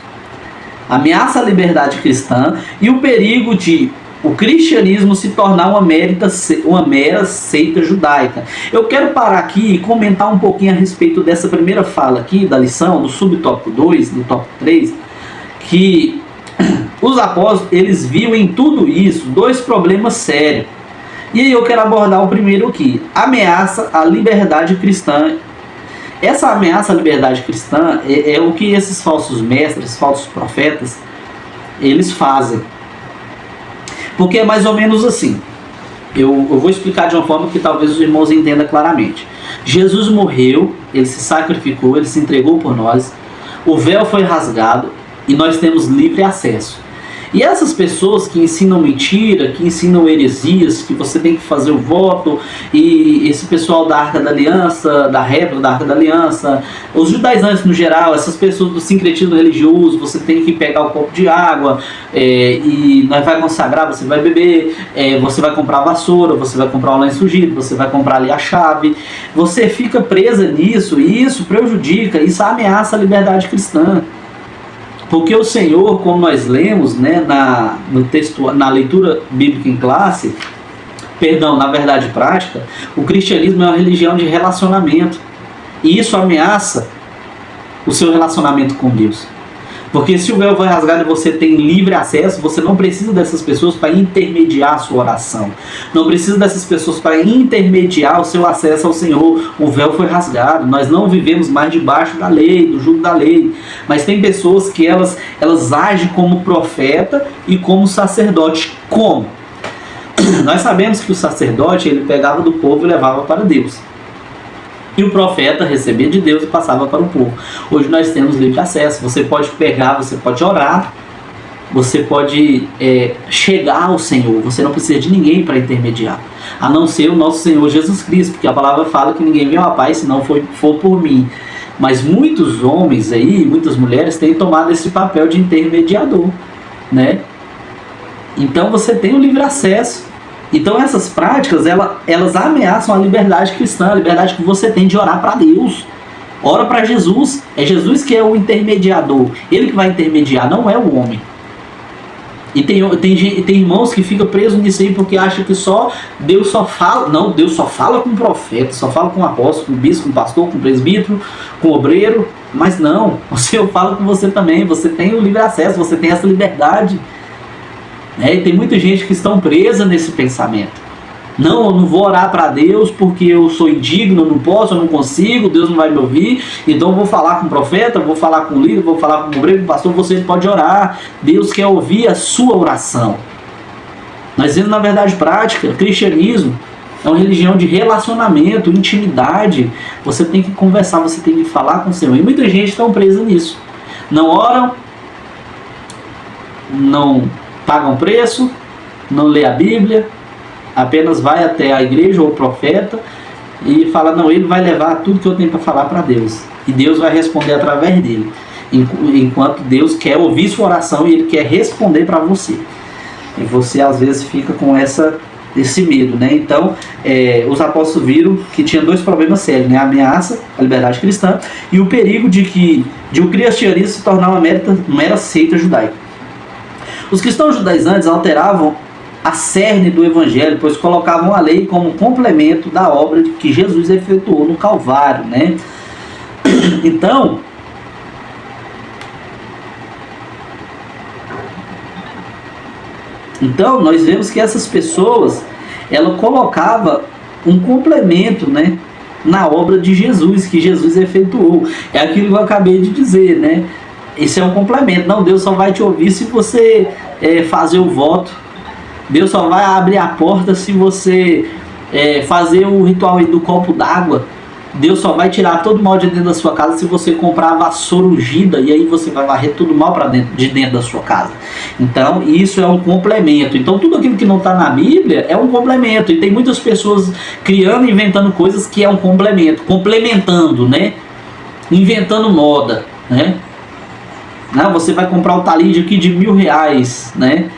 a ameaça à liberdade cristã e o perigo de o cristianismo se tornar uma mera seita judaica. Eu quero parar aqui e comentar um pouquinho a respeito dessa primeira fala aqui da lição, do subtópico 2, do tópico 3, que os apóstolos, eles viam em tudo isso dois problemas sérios. E aí eu quero abordar o primeiro aqui: ameaça à liberdade cristã. Essa ameaça à liberdade cristã é o que esses falsos mestres, falsos profetas, eles fazem. Porque é mais ou menos assim. Eu vou explicar de uma forma que talvez os irmãos entendam claramente. Jesus morreu, ele se sacrificou, ele se entregou por nós, o véu foi rasgado e nós temos livre acesso. E essas pessoas que ensinam mentira, que ensinam heresias, que você tem que fazer o voto, e esse pessoal da Arca da Aliança, da réplica da Arca da Aliança, os judaizantes no geral, essas pessoas do sincretismo religioso, você tem que pegar o copo de água, e nós vai consagrar, você vai beber, você vai comprar a vassoura, você vai comprar o lenço ungido, você vai comprar ali a chave, você fica presa nisso, e isso prejudica, isso ameaça a liberdade cristã. Porque o Senhor, como nós lemos, né, na leitura bíblica em classe, na verdade prática, o cristianismo é uma religião de relacionamento. E isso ameaça o seu relacionamento com Deus. Porque se o véu vai rasgado e você tem livre acesso, você não precisa dessas pessoas para intermediar a sua oração. Não precisa dessas pessoas para intermediar o seu acesso ao Senhor. O véu foi rasgado. Nós não vivemos mais debaixo da lei, do jugo da lei. Mas tem pessoas que elas agem como profeta e como sacerdote. Como? Nós sabemos que o sacerdote, ele pegava do povo e levava para Deus. E o profeta recebia de Deus e passava para o povo. Hoje nós temos livre acesso. Você pode pegar, você pode orar, você pode chegar ao Senhor. Você não precisa de ninguém para intermediar, a não ser o nosso Senhor Jesus Cristo, porque a palavra fala que ninguém vem ao Pai se não for por mim. Mas muitos homens aí, muitas mulheres têm tomado esse papel de intermediador, né? Então você tem o livre acesso. Então essas práticas, elas ameaçam a liberdade cristã, a liberdade que você tem de orar para Deus. Ora para Jesus. É Jesus que é o intermediador. Ele que vai intermediar, não é o homem. E tem irmãos que ficam presos nisso aí porque acham que Deus só fala. Não, Deus só fala com o profeta, só fala com o apóstolo, com o bispo, com o pastor, com o presbítero, com o obreiro. Mas não, o Senhor fala com você também. Você tem o livre acesso, você tem essa liberdade. E tem muita gente que estão presa nesse pensamento. Não, eu não vou orar para Deus porque eu sou indigno, eu não posso, eu não consigo, Deus não vai me ouvir, então eu vou falar com o profeta, vou falar com o líder, vou falar com o obreiro, com o pastor. Você pode orar, Deus quer ouvir a sua oração. Mas na verdade prática, o cristianismo é uma religião de relacionamento, intimidade. Você tem que conversar, você tem que falar com o Senhor. E muita gente está presa nisso. Não oram, não pagam preço, não lê a Bíblia, apenas vai até a igreja ou o profeta e fala: não, ele vai levar tudo que eu tenho para falar para Deus, e Deus vai responder através dele, enquanto Deus quer ouvir sua oração e ele quer responder para você. E você às vezes fica com esse medo, né? Então os apóstolos viram que tinha dois problemas sérios, né? A ameaça à liberdade cristã e o perigo de o cristianismo se tornar uma mera seita judaica. Os cristãos judaizantes alteravam a cerne do evangelho, pois colocavam a lei como complemento da obra que Jesus efetuou no Calvário, né? Então nós vemos que essas pessoas, ela colocava um complemento, né, na obra de Jesus, que Jesus efetuou. É aquilo que eu acabei de dizer, né? Esse é um complemento. Não, Deus só vai te ouvir se você fazer o voto. Deus só vai abrir a porta se você fazer o ritual aí do copo d'água, Deus só vai tirar todo o mal de dentro da sua casa se você comprar a vassoura ungida, e aí você vai varrer todo o mal para de dentro da sua casa. Então isso é um complemento. Então tudo aquilo que não está na Bíblia é um complemento, e tem muitas pessoas criando e inventando coisas que é um complemento, complementando, né? Inventando moda, né? Não, você vai comprar o talide aqui de R$1.000, né?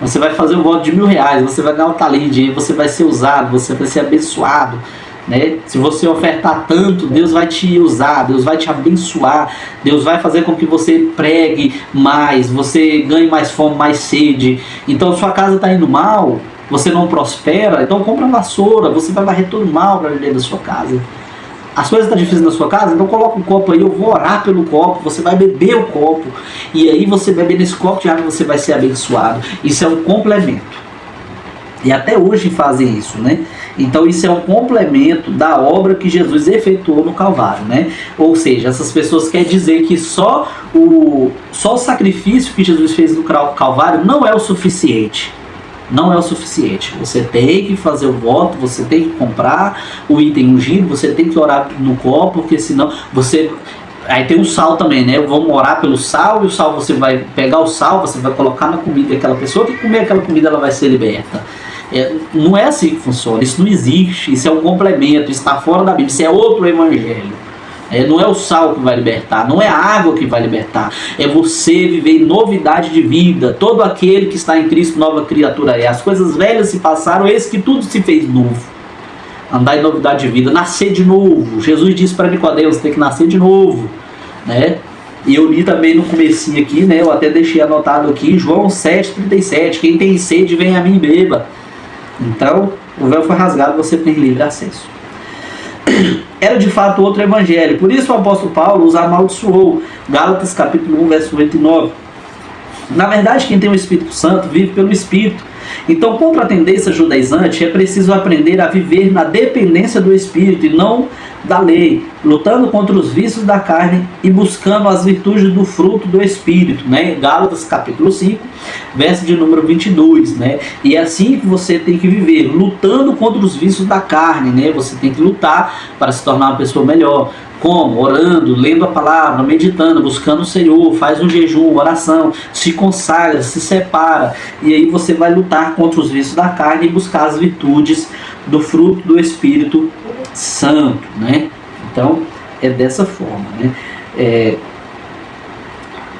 Você vai fazer o voto de R$1.000, você vai ganhar o talide, você vai ser usado, você vai ser abençoado, né? Se você ofertar tanto, Deus vai te usar, Deus vai te abençoar, Deus vai fazer com que você pregue mais, você ganhe mais fome, mais sede. Então sua casa está indo mal, você não prospera, então compra uma vassoura, você vai varrer todo o mal para dentro da sua casa. As coisas estão difíceis na sua casa, então coloca um copo aí, eu vou orar pelo copo, você vai beber o copo, e aí você beber nesse copo de água, você vai ser abençoado. Isso é um complemento. E até hoje fazem isso, né? Então isso é um complemento da obra que Jesus efetuou no Calvário, né? Ou seja, essas pessoas querem dizer que só o sacrifício que Jesus fez no Calvário não é o suficiente. Não é o suficiente. Você tem que fazer o voto, você tem que comprar o item ungido, você tem que orar no copo, porque senão você... Aí tem o sal também, né? Vamos orar pelo sal, e o sal você vai pegar o sal, você vai colocar na comida daquela pessoa, que comer aquela comida ela vai ser liberta. Não é assim que funciona, isso não existe, isso é um complemento, isso está fora da Bíblia, isso é outro evangelho. Não é o sal que vai libertar, não é a água que vai libertar, é você viver em novidade de vida. Todo aquele que está em Cristo, nova criatura é. As coisas velhas se passaram, eis que tudo se fez novo. Andar em novidade de vida, nascer de novo. Jesus disse para Nicodemos, tem que nascer de novo, né? E eu li também no comecinho aqui, né? Eu até deixei anotado aqui, João 7,37, quem tem sede, vem a mim e beba. Então, o véu foi rasgado, você tem livre acesso. Era de fato outro evangelho. Por isso o apóstolo Paulo os amaldiçoou. Gálatas capítulo 1, verso 8 e 9. Na verdade, quem tem o Espírito Santo vive pelo Espírito. Então, contra a tendência judaizante, é preciso aprender a viver na dependência do Espírito e não da lei, lutando contra os vícios da carne e buscando as virtudes do fruto do Espírito, né? Gálatas capítulo 5, verso de número 22, né? E é assim que você tem que viver, lutando contra os vícios da carne, né? Você tem que lutar para se tornar uma pessoa melhor. Como? Orando, lendo a palavra, meditando, buscando o Senhor, faz um jejum, oração, se consagra, se separa, e aí você vai lutar contra os vícios da carne e buscar as virtudes do fruto do Espírito Santo, né? Então, é dessa forma, né?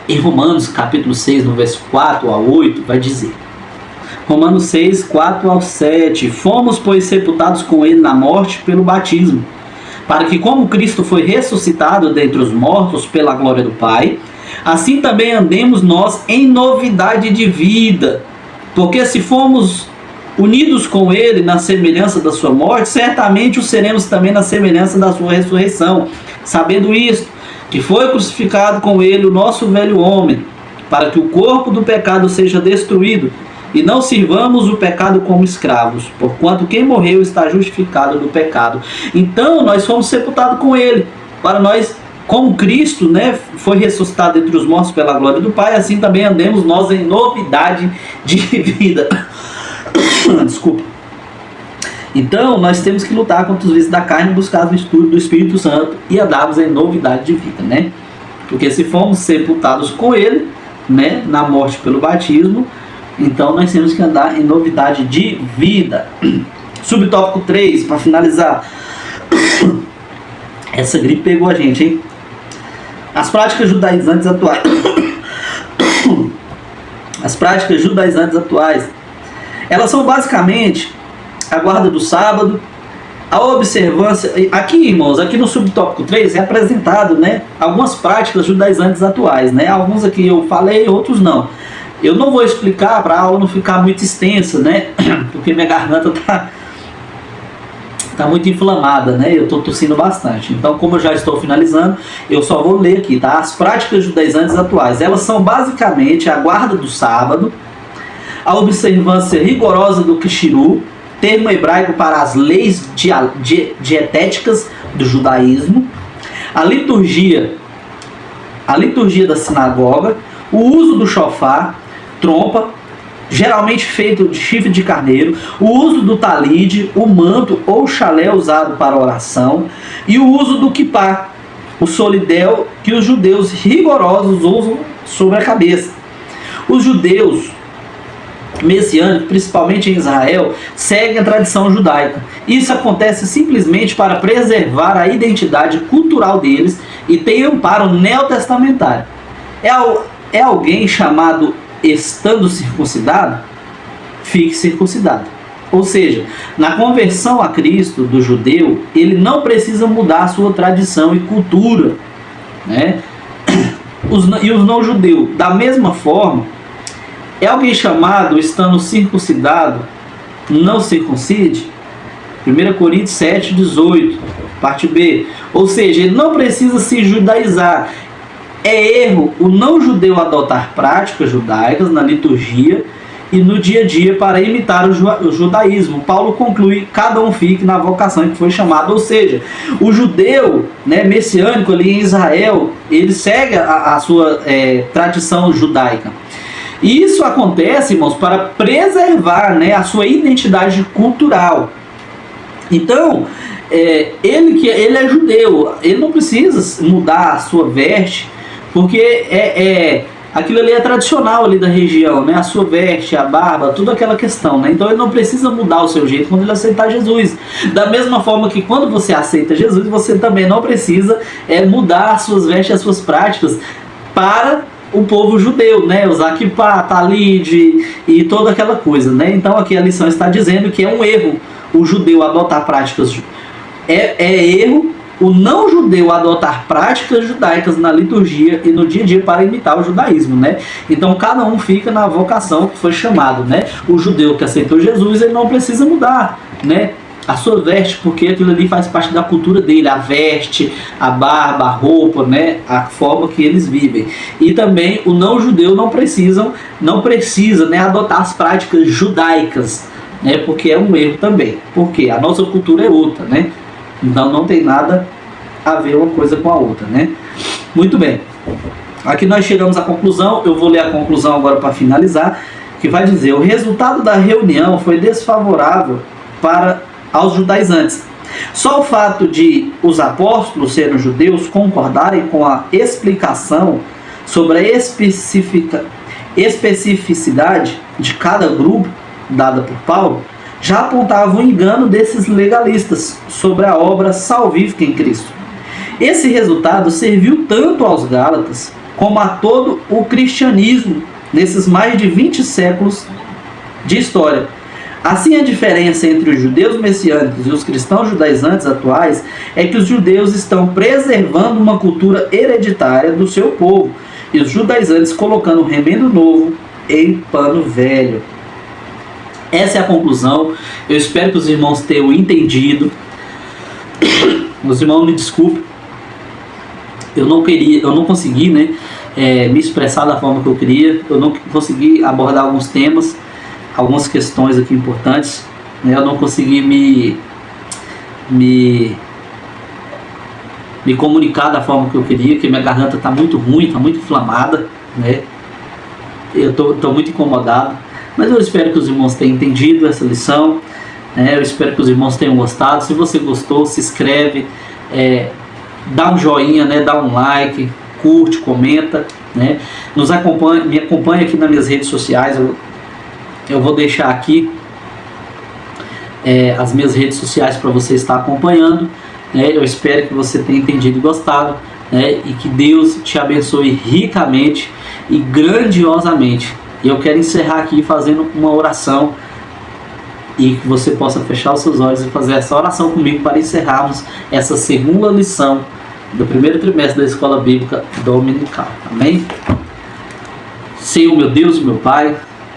Em Romanos capítulo 6, no verso 4 a 8, vai dizer: Romanos 6, 4 ao 7, fomos, pois, sepultados com ele na morte pelo batismo, para que, como Cristo foi ressuscitado dentre os mortos pela glória do Pai, assim também andemos nós em novidade de vida. Porque se fomos unidos com Ele na semelhança da sua morte, certamente o seremos também na semelhança da sua ressurreição. Sabendo isto, que foi crucificado com Ele o nosso velho homem, para que o corpo do pecado seja destruído, e não sirvamos o pecado como escravos, porquanto quem morreu está justificado do pecado. Então nós fomos sepultados com ele, para nós, como Cristo, né, foi ressuscitado entre os mortos pela glória do Pai, assim também andemos nós em novidade de vida. Desculpa. Então nós temos que lutar contra os vícios da carne, buscar as virtudes do Espírito Santo e andarmos em novidade de vida, né? Porque se fomos sepultados com ele, né, na morte pelo batismo, então nós temos que andar em novidade de vida. Subtópico 3, para finalizar. Essa gripe pegou a gente, hein? As práticas judaizantes atuais. As práticas judaizantes atuais, elas são basicamente a guarda do sábado, a observância... Aqui, irmãos, aqui no subtópico 3 é apresentado, né, algumas práticas judaizantes atuais, né? Alguns aqui eu falei, outros não. Eu não vou explicar para a aula não ficar muito extensa, né? Porque minha garganta tá muito inflamada, né? Eu estou tossindo bastante. Então, como eu já estou finalizando, eu só vou ler aqui, tá? As práticas judaizantes atuais. Elas são basicamente a guarda do sábado, a observância rigorosa do Kishiru, termo hebraico para as leis dietéticas do judaísmo, a liturgia da sinagoga, o uso do shofar, trompa, geralmente feito de chifre de carneiro, o uso do talide, o manto ou chalé usado para oração, e o uso do quipá, o solidel que os judeus rigorosos usam sobre a cabeça. Os judeus messiânicos, principalmente em Israel, seguem a tradição judaica. Isso acontece simplesmente para preservar a identidade cultural deles e tem amparo neotestamentário. É alguém chamado estando circuncidado? Fique circuncidado. Ou seja, na conversão a Cristo do judeu, ele não precisa mudar a sua tradição e cultura, né? E os não judeus, da mesma forma, é alguém chamado estando circuncidado, não circuncide? 1 Coríntios 7, 18, parte B. Ou seja, ele não precisa se judaizar. É erro o não judeu adotar práticas judaicas na liturgia e no dia a dia para imitar o judaísmo. Paulo conclui: cada um fique na vocação que foi chamado. Ou seja, o judeu, né, messiânico ali em Israel, ele segue a sua tradição judaica. E isso acontece, irmãos, para preservar, né, a sua identidade cultural. Então, ele é judeu, ele não precisa mudar a sua veste, porque aquilo ali é tradicional ali da região, né? A sua veste, a barba, toda aquela questão, né? Então ele não precisa mudar o seu jeito quando ele aceitar Jesus. Da mesma forma que quando você aceita Jesus, você também não precisa mudar as suas vestes, as suas práticas para o povo judeu, né? Usar kippá, talide e toda aquela coisa, né? Então aqui a lição está dizendo que é um erro o judeu adotar práticas. É erro o não judeu adotar práticas judaicas na liturgia e no dia a dia para imitar o judaísmo, né? Então cada um fica na vocação que foi chamado, né? O judeu que aceitou Jesus, ele não precisa mudar, né, a sua veste, porque aquilo ali faz parte da cultura dele, a veste, a barba, a roupa, né, a forma que eles vivem. E também o não judeu não precisa, né, adotar as práticas judaicas, né, porque é um erro também, porque a nossa cultura é outra, né? Então não tem nada a ver uma coisa com a outra, né? Muito bem. Aqui nós chegamos à conclusão. Eu vou ler a conclusão agora para finalizar, que vai dizer: o resultado da reunião foi desfavorável aos judaizantes. Só o fato de os apóstolos serem judeus concordarem com a explicação sobre a especificidade de cada grupo dada por Paulo já apontava o engano desses legalistas sobre a obra salvífica em Cristo. Esse resultado serviu tanto aos Gálatas como a todo o cristianismo nesses mais de 20 séculos de história. Assim, a diferença entre os judeus messiânicos e os cristãos judaizantes atuais é que os judeus estão preservando uma cultura hereditária do seu povo e os judaizantes colocando um remendo novo em pano velho. Essa é a conclusão. Eu espero que os irmãos tenham entendido. Os irmãos me desculpem. Eu não consegui, né, me expressar da forma que eu queria. Eu não consegui abordar alguns temas, algumas questões aqui importantes, né? Eu não consegui me comunicar da forma que eu queria, porque minha garganta está muito ruim, está muito inflamada, né? Eu estou muito incomodado. Mas eu espero que os irmãos tenham entendido essa lição, né? Eu espero que os irmãos tenham gostado. Se você gostou, se inscreve, dá um joinha, né? Dá um like, curte, comenta, né? Me acompanha aqui nas minhas redes sociais. Eu vou deixar aqui as minhas redes sociais para você estar acompanhando, né? Eu espero que você tenha entendido e gostado, né? E que Deus te abençoe ricamente e grandiosamente. E eu quero encerrar aqui fazendo uma oração e que você possa fechar os seus olhos e fazer essa oração comigo para encerrarmos essa segunda lição do primeiro trimestre da Escola Bíblica Dominical. Amém? Senhor, meu Deus, meu Pai,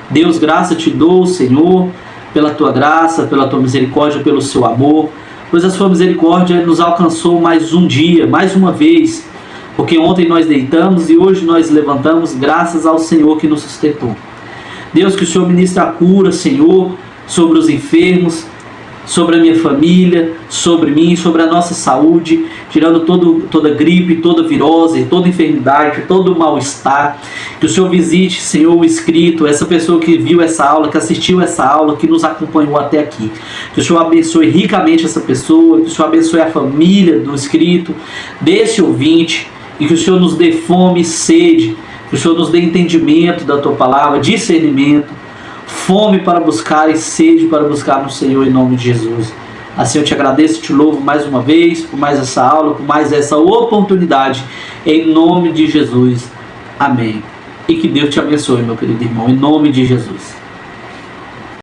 Deus, graça te dou, Senhor, pela tua graça, pela tua misericórdia, pelo seu amor, pois a sua misericórdia nos alcançou mais um dia, mais uma vez, porque ontem nós deitamos e hoje nós levantamos graças ao Senhor que nos sustentou. Deus, que o Senhor ministre a cura, Senhor, sobre os enfermos, sobre a minha família, sobre mim, sobre a nossa saúde, tirando toda gripe, toda virose, toda enfermidade, todo mal-estar. Que o Senhor visite, Senhor, o inscrito, essa pessoa que viu essa aula, que assistiu essa aula, que nos acompanhou até aqui. Que o Senhor abençoe ricamente essa pessoa, que o Senhor abençoe a família do inscrito, desse ouvinte, e que o Senhor nos dê fome e sede, que o Senhor nos dê entendimento da Tua palavra, discernimento, fome para buscar e sede para buscar no Senhor, em nome de Jesus. Assim eu te agradeço e te louvo mais uma vez por mais essa aula, por mais essa oportunidade, em nome de Jesus. Amém. E que Deus te abençoe, meu querido irmão, em nome de Jesus.